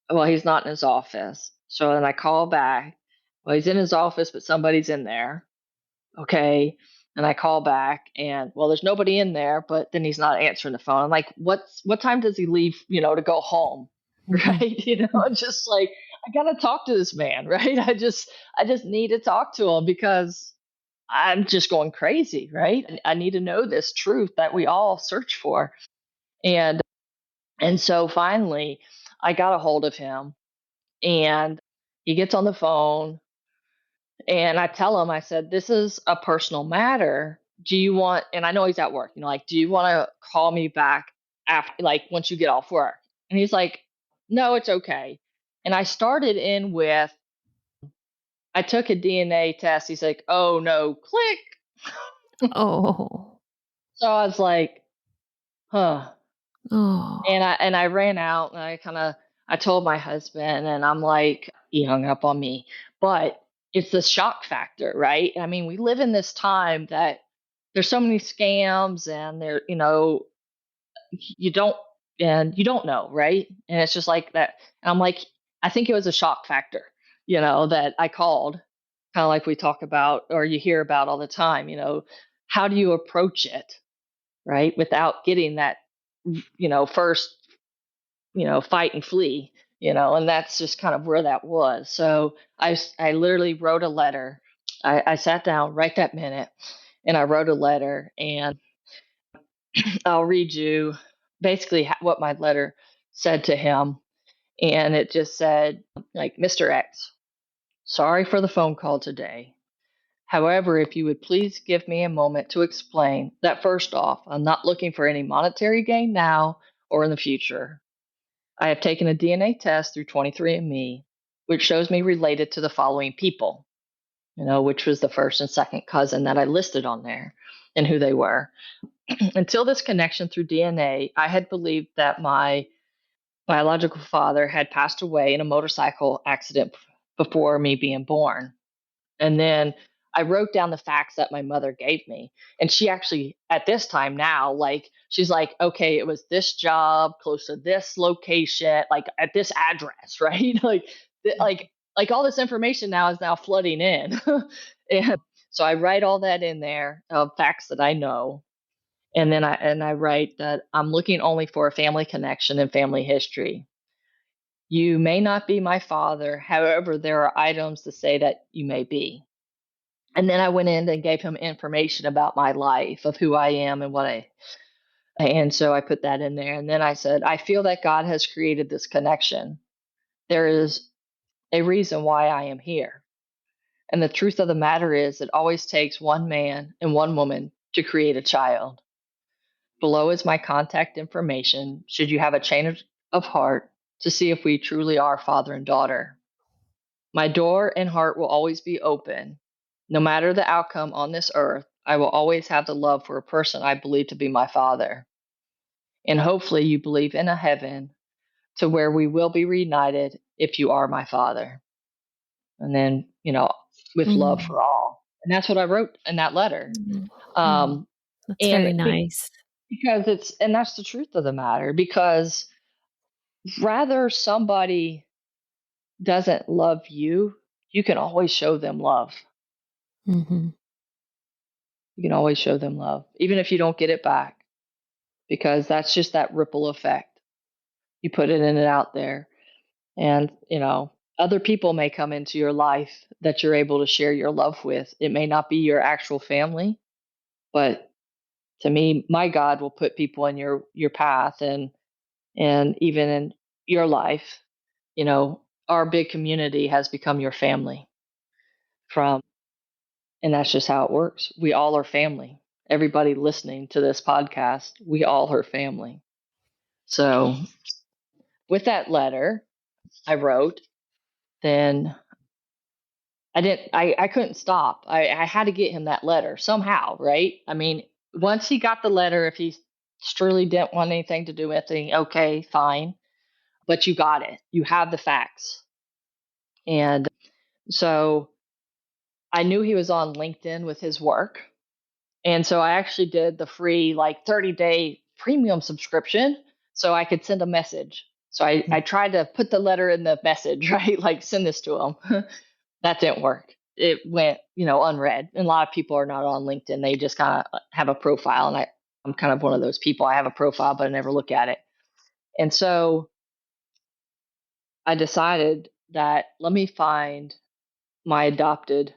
S1: well, he's not in his office. So then I call back. Well, he's in his office, but somebody's in there. Okay. And I call back and well, there's nobody in there, but then he's not answering the phone. I'm like, what time does he leave, to go home?
S2: Mm-hmm.
S1: Right. It's just like, I gotta talk to this man, right? I just need to talk to him because I'm just going crazy, right? I need to know this truth that we all search for. And and so finally I got a hold of him and he gets on the phone and I tell him, I said, this is a personal matter. Do you want, and I know he's at work, like, do you want to call me back after, like, once you get off work? And he's like, no, it's okay. And I started in with, I took a DNA test. He's like, oh no, click.
S2: Oh.
S1: So I was like, huh. And
S2: Oh.
S1: I ran out and I told my husband and I'm like, he hung up on me. But it's the shock factor, right? I mean, we live in this time that there's so many scams and you don't you don't know, right? And it's just like that. And I'm like, I think it was a shock factor, that I called, kind of like we talk about or you hear about all the time, how do you approach it, right? Without getting that, first fight and flee, and that's just kind of where that was. So I literally wrote a letter. I sat down right that minute and I wrote a letter, and I'll read you basically what my letter said to him. And it just said, like, Mr. X, sorry for the phone call today. However, if you would please give me a moment to explain that first off, I'm not looking for any monetary gain now or in the future. I have taken a DNA test through 23andMe, which shows me related to the following people, which was the first and second cousin that I listed on there and who they were. Until this connection through DNA, I had believed that my biological father had passed away in a motorcycle accident before me being born. And then I wrote down the facts that my mother gave me. And she actually, at this time now, like, she's like, okay, it was this job close to this location, like at this address, right? like all this information now is now flooding in. And so I write all that in there of facts that I know. And then I write that I'm looking only for a family connection and family history. You may not be my father, however, there are items to say that you may be. And then I went in and gave him information about my life, of who I am and and so I put that in there. And then I said, I feel that God has created this connection. There is a reason why I am here. And the truth of the matter is, it always takes one man and one woman to create a child. Below is my contact information, should you have a change of heart to see if we truly are father and daughter. My door and heart will always be open. No matter the outcome on this earth, I will always have the love for a person I believe to be my father. And hopefully, you believe in a heaven to where we will be reunited if you are my father. And then, with love
S2: Mm.
S1: for all. And that's what I wrote in that letter.
S2: Oh,
S1: Um,
S2: that's
S1: and
S2: very nice.
S1: because and that's the truth of the matter, because rather somebody doesn't love you, you can always show them love.
S2: Mm-hmm.
S1: You can always show them love, even if you don't get it back, because that's just that ripple effect. You put it in and out there, and other people may come into your life that you're able to share your love with. It may not be your actual family, but to me, my God will put people in your path, and even in your life, our big community has become your family from, and that's just how it works. We all are family. Everybody listening to this podcast, we all are family. So with that letter I wrote, then I couldn't stop. I had to get him that letter somehow, right? I mean, once he got the letter, if he truly didn't want anything to do with it, okay, fine. But you got it. You have the facts. And so I knew he was on LinkedIn with his work. And so I actually did the free like 30-day premium subscription so I could send a message. So I tried to put the letter in the message, right? Like send this to him. That didn't work. It went, unread. And a lot of people are not on LinkedIn. They just kind of have a profile. And I'm kind of one of those people. I have a profile, but I never look at it. And so I decided that let me find my adopted,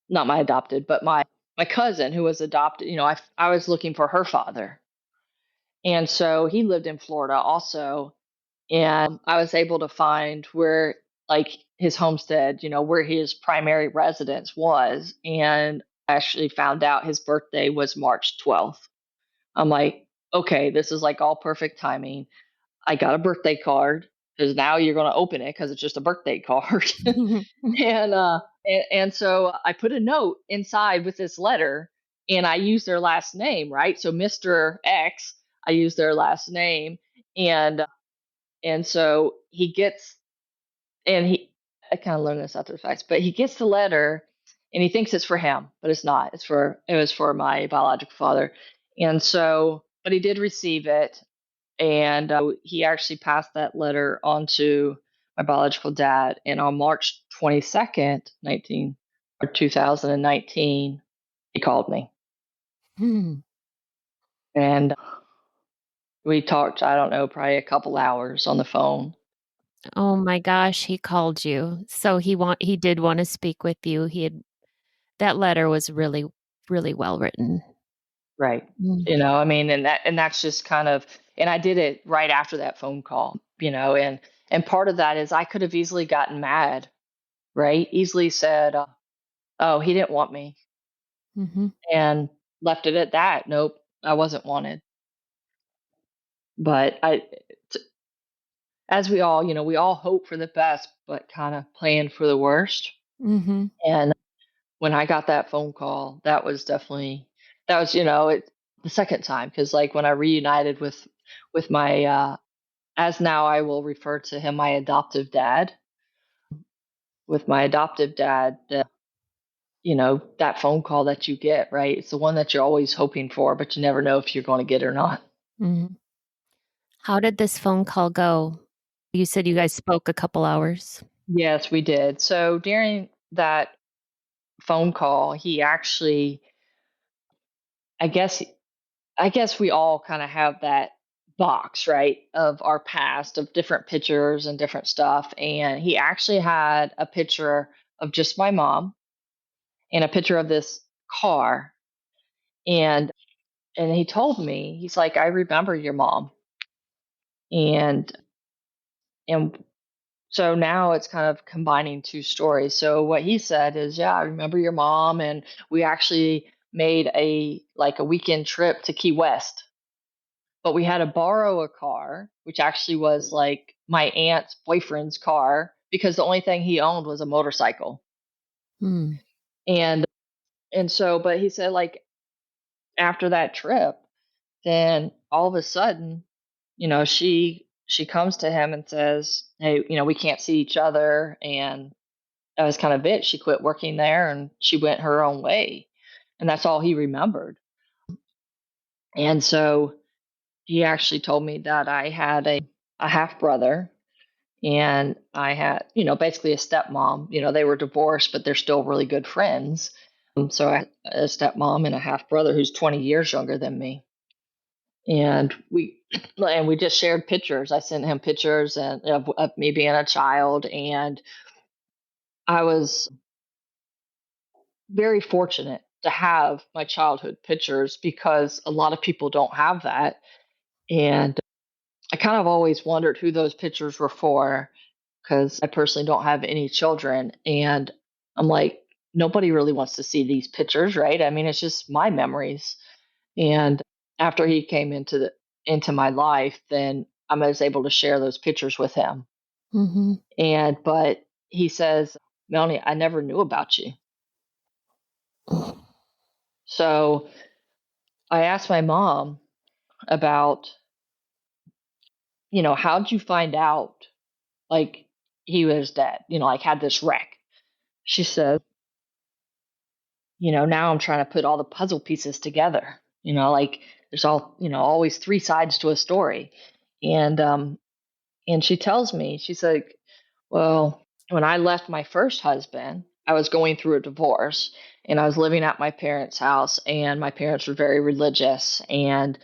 S1: not my adopted, but my cousin who was adopted. I was looking for her father. And so he lived in Florida also. And I was able to find where, like, his homestead, where his primary residence was. And I actually found out his birthday was March 12th. I'm like, okay, this is like all perfect timing. I got a birthday card because now you're going to open it because it's just a birthday card. And so I put a note inside with this letter and I used their last name, right? So Mr. X, I used their last name. And so he gets, and I kind of learned this after the fact, but he gets the letter and he thinks it's for him, but it's not. It was for my biological father. And so, but he did receive it. And he actually passed that letter on to my biological dad. And on March 22nd, 2019, he called me. And we talked, I don't know, probably a couple hours on the phone.
S2: Oh my gosh, he called you. So he did want to speak with you. That letter was really, really well written.
S1: Right.
S2: Mm.
S1: I mean, and that's just kind of, and I did it right after that phone call, and part of that is I could have easily gotten mad, right? Easily said, oh, he didn't want me,
S2: Mhm.
S1: and left it at that. Nope, I wasn't wanted. But as we all hope for the best, but kind of plan for the worst.
S2: Mhm.
S1: And when I got that phone call, that was, it the second time. Cause like when I reunited with my, as now I will refer to him, my adoptive dad, with my adoptive dad, that phone call that you get, right? It's the one that you're always hoping for, but you never know if you're going to get it or not.
S2: Mhm. How did this phone call go? You said you guys spoke a couple hours.
S1: Yes, we did. So during that phone call, he actually, I guess, I guess we all kind of have that box, right, of our past, of different pictures and different stuff. And he actually had a picture of just my mom and a picture of this car. And he told me, he's like, I remember your mom. And and so now it's kind of combining two stories. So what he said is, yeah, I remember your mom, and we actually made a weekend trip to Key West, but we had to borrow a car, which actually was like my aunt's boyfriend's car because the only thing he owned was a motorcycle.
S2: Hmm.
S1: And so, but he said like after that trip, then all of a sudden, she comes to him and says, "Hey, we can't see each other," and that was kind of it. She quit working there and she went her own way, and that's all he remembered. And so he actually told me that I had a half brother and I had, basically a stepmom. They were divorced, but they're still really good friends. So I had a stepmom and a half brother who's 20 years younger than me. And we just shared pictures. I sent him pictures and of me being a child, and I was very fortunate to have my childhood pictures because a lot of people don't have that. And I kind of always wondered who those pictures were for because I personally don't have any children. And I'm like, nobody really wants to see these pictures, right? I mean, it's just my memories. And after he came into my life, then I was able to share those pictures with him.
S2: Mm-hmm.
S1: But he says, Melanie, I never knew about you. So I asked my mom about, how'd you find out like he was dead, like had this wreck? She said, now I'm trying to put all the puzzle pieces together, like there's always three sides to a story. And she tells me, she's like, well, when I left my first husband, I was going through a divorce and I was living at my parents' house, and my parents were very religious. And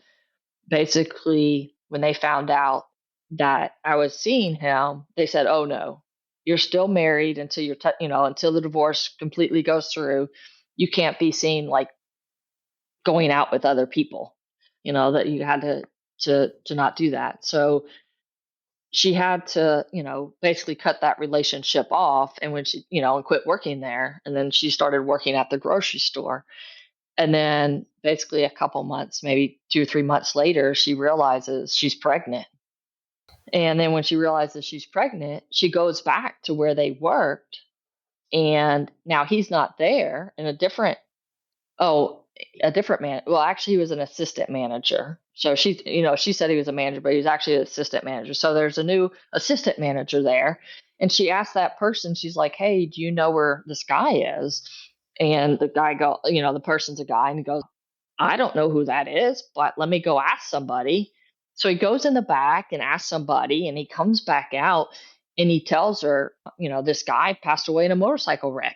S1: basically, when they found out that I was seeing him, they said, "Oh no, you're still married until until the divorce completely goes through. You can't be seen like going out with other people. That you had to not do that." So she had to, basically cut that relationship off. And when she, and quit working there, and then she started working at the grocery store. And then basically a couple months, maybe 2 or 3 months later, she realizes she's pregnant. And then when she realizes she's pregnant, she goes back to where they worked. And now he's not there, and oh, a different man. Well, actually, he was an assistant manager. So she said he was a manager, but he was actually an assistant manager. So there's a new assistant manager there. And she asked that person, she's like, hey, do you know where this guy is? And the person's a guy, and he goes, I don't know who that is, but let me go ask somebody. So he goes in the back and asks somebody, and he comes back out and he tells her, this guy passed away in a motorcycle wreck.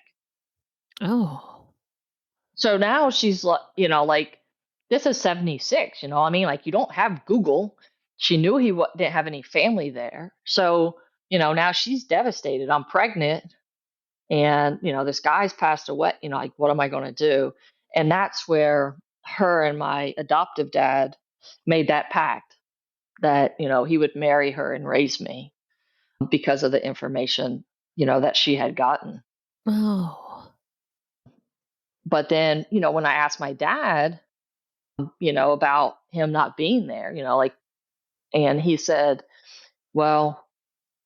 S2: Oh.
S1: So now she's like, this is 76, I mean, like, you don't have Google. She knew he didn't have any family there. So, now she's devastated. I'm pregnant, and, this guy's passed away. Like, what am I going to do? And that's where her and my adoptive dad made that pact that, he would marry her and raise me because of the information, that she had gotten.
S2: Oh.
S1: But then, when I asked my dad, about him not being there, like, and he said, well,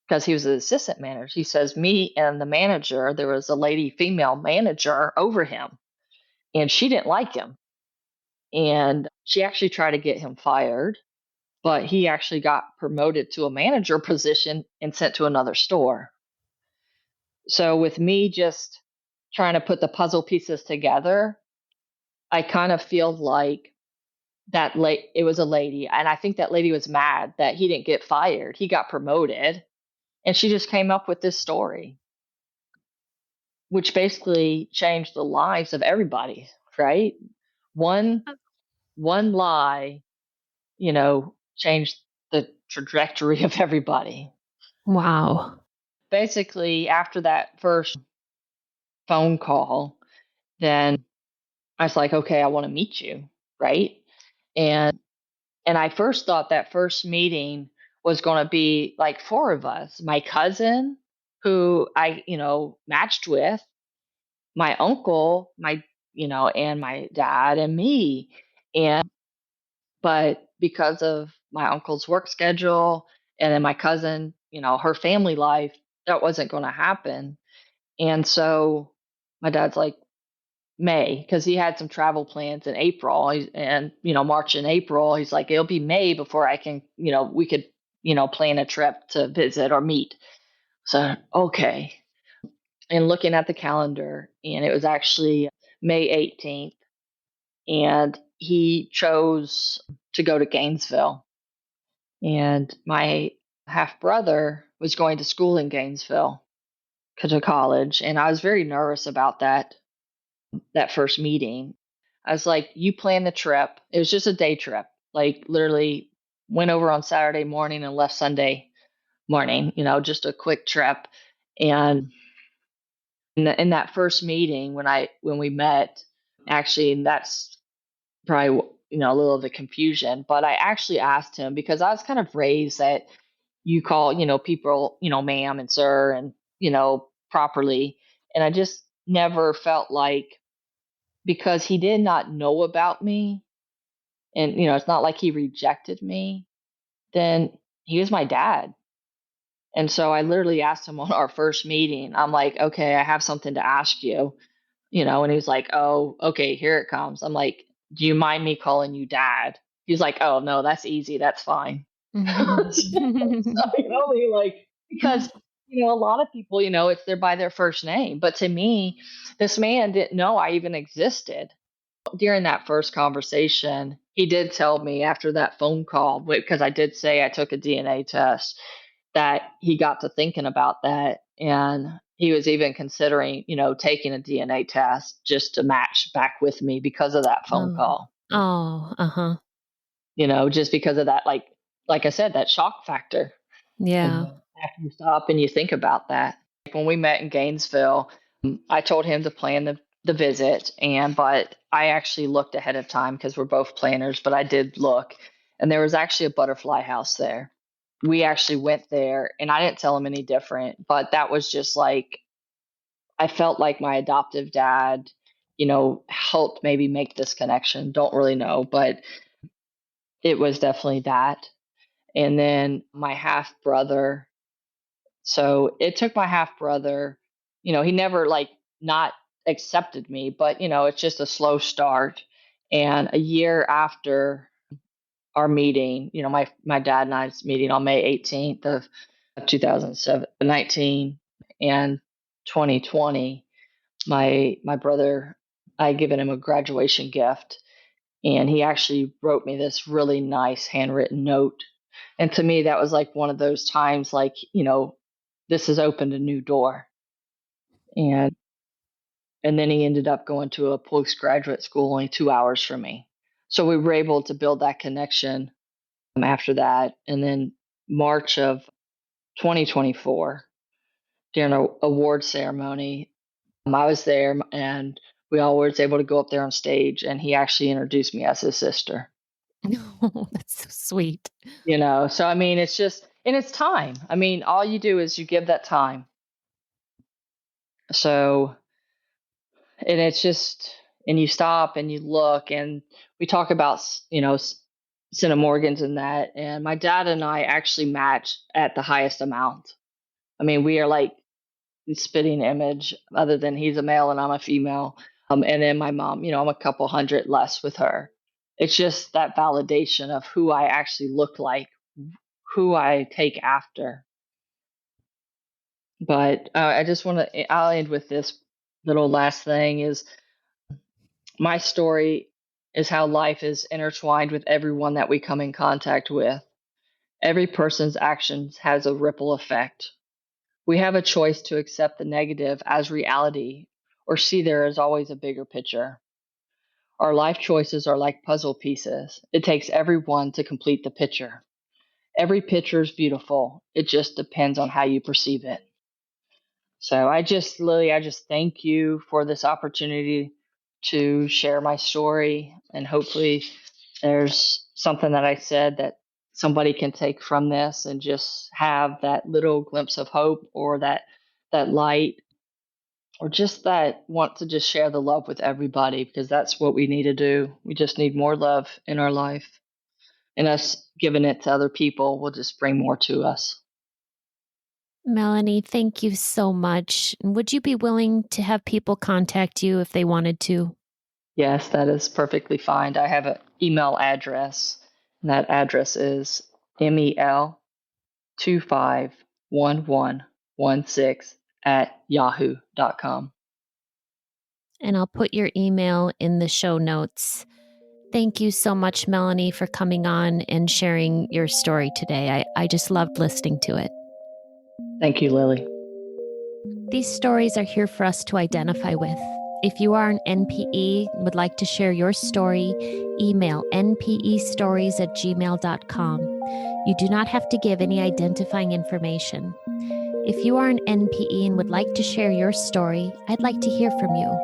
S1: because he was an assistant manager, he says, me and the manager, there was a lady, female manager over him, and she didn't like him. And she actually tried to get him fired, but he actually got promoted to a manager position and sent to another store. So with me just trying to put the puzzle pieces together, I kind of feel like it was a lady, and I think that lady was mad that he didn't get fired. He got promoted, and she just came up with this story, which basically changed the lives of everybody, right? One lie, changed the trajectory of everybody.
S2: Wow.
S1: Basically, after that first phone call, then I was like, okay, I want to meet you, right? And I first thought that first meeting was going to be like four of us: my cousin, who I, matched with, my uncle, and my dad and me. And, but because of my uncle's work schedule and then my cousin, her family life, that wasn't going to happen. And so my dad's like, May, because he had some travel plans in April, and March and April. He's like, it'll be May before I can, we could, plan a trip to visit or meet. So okay, and looking at the calendar, and it was actually May 18th, and he chose to go to Gainesville, and my half brother was going to school in Gainesville to college, and I was very nervous about that first meeting. I was like, you plan the trip. It was just a day trip. Like, literally went over on Saturday morning and left Sunday morning, just a quick trip. And in that first meeting, when we met, actually, and that's probably, a little of the confusion, but I actually asked him, because I was kind of raised that you call, people, ma'am and sir, and, properly. And I just never felt like, because he did not know about me, and it's not like he rejected me, then he was my dad. And so I literally asked him on our first meeting, I'm like, okay, I have something to ask you, and he's like, oh, okay, here it comes. I'm like, do you mind me calling you dad? He's like, oh, no, that's easy. That's fine. So I only like, because, a lot of people, it's they're by their first name. But to me, this man didn't know I even existed. During that first conversation, he did tell me after that phone call, because I did say I took a DNA test, that he got to thinking about that. And he was even considering, taking a DNA test just to match back with me because of that phone
S2: Oh,
S1: call,
S2: oh, uh-huh.
S1: just because of that, like I said, that shock factor.
S2: Yeah.
S1: After you stop and you think about that. When we met in Gainesville, I told him to plan the visit, but I actually looked ahead of time because we're both planners, but I did look, and there was actually a butterfly house there. We actually went there, and I didn't tell him any different, but that was just like, I felt like my adoptive dad, helped maybe make this connection. Don't really know, but it was definitely that. And then my half brother, so it took my half brother, he never like not accepted me, but it's just a slow start. And a year after our meeting, my dad and I's meeting on May 18th of 2019 and 2020, my brother, I had given him a graduation gift, and he actually wrote me this really nice handwritten note. And to me, that was like one of those times, like, this has opened a new door. And and then he ended up going to a postgraduate school only 2 hours from me. So we were able to build that connection after that. And then March of 2024, during an award ceremony, I was there, and we all were able to go up there on stage, and he actually introduced me as his sister.
S2: Oh, that's so sweet.
S1: So I mean, it's just, and it's time. I mean, all you do is you give that time. So, and it's just, and you stop and you look, and we talk about, centimorgans and that. And my dad and I actually match at the highest amount. I mean, we are like spitting image, other than he's a male and I'm a female. And then my mom, I'm a couple hundred less with her. It's just that validation of who I actually look like, who I take after. But I just want to, I'll end with this little last thing is, my story is how life is intertwined with everyone that we come in contact with. Every person's actions has a ripple effect. We have a choice to accept the negative as reality or see there is always a bigger picture. Our life choices are like puzzle pieces. It takes everyone to complete the picture. Every picture is beautiful. It just depends on how you perceive it. So Lily, I just thank you for this opportunity to share my story. And hopefully there's something that I said that somebody can take from this and just have that little glimpse of hope, or that light, or just that want to just share the love with everybody, because that's what we need to do. We just need more love in our life. And us giving it to other people will just bring more to us.
S2: Melanie, thank you so much. Would you be willing to have people contact you if they wanted to?
S1: Yes, that is perfectly fine. I have an email address, and that address is mel251116@yahoo.com.
S2: And I'll put your email in the show notes. Thank you so much, Melanie, for coming on and sharing your story today. I just loved listening to it.
S1: Thank you, Lily.
S2: These stories are here for us to identify with. If you are an NPE and would like to share your story, email npestories@gmail.com. You do not have to give any identifying information. If you are an NPE and would like to share your story, I'd like to hear from you.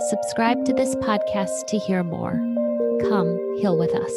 S2: Subscribe to this podcast to hear more. Come heal with us.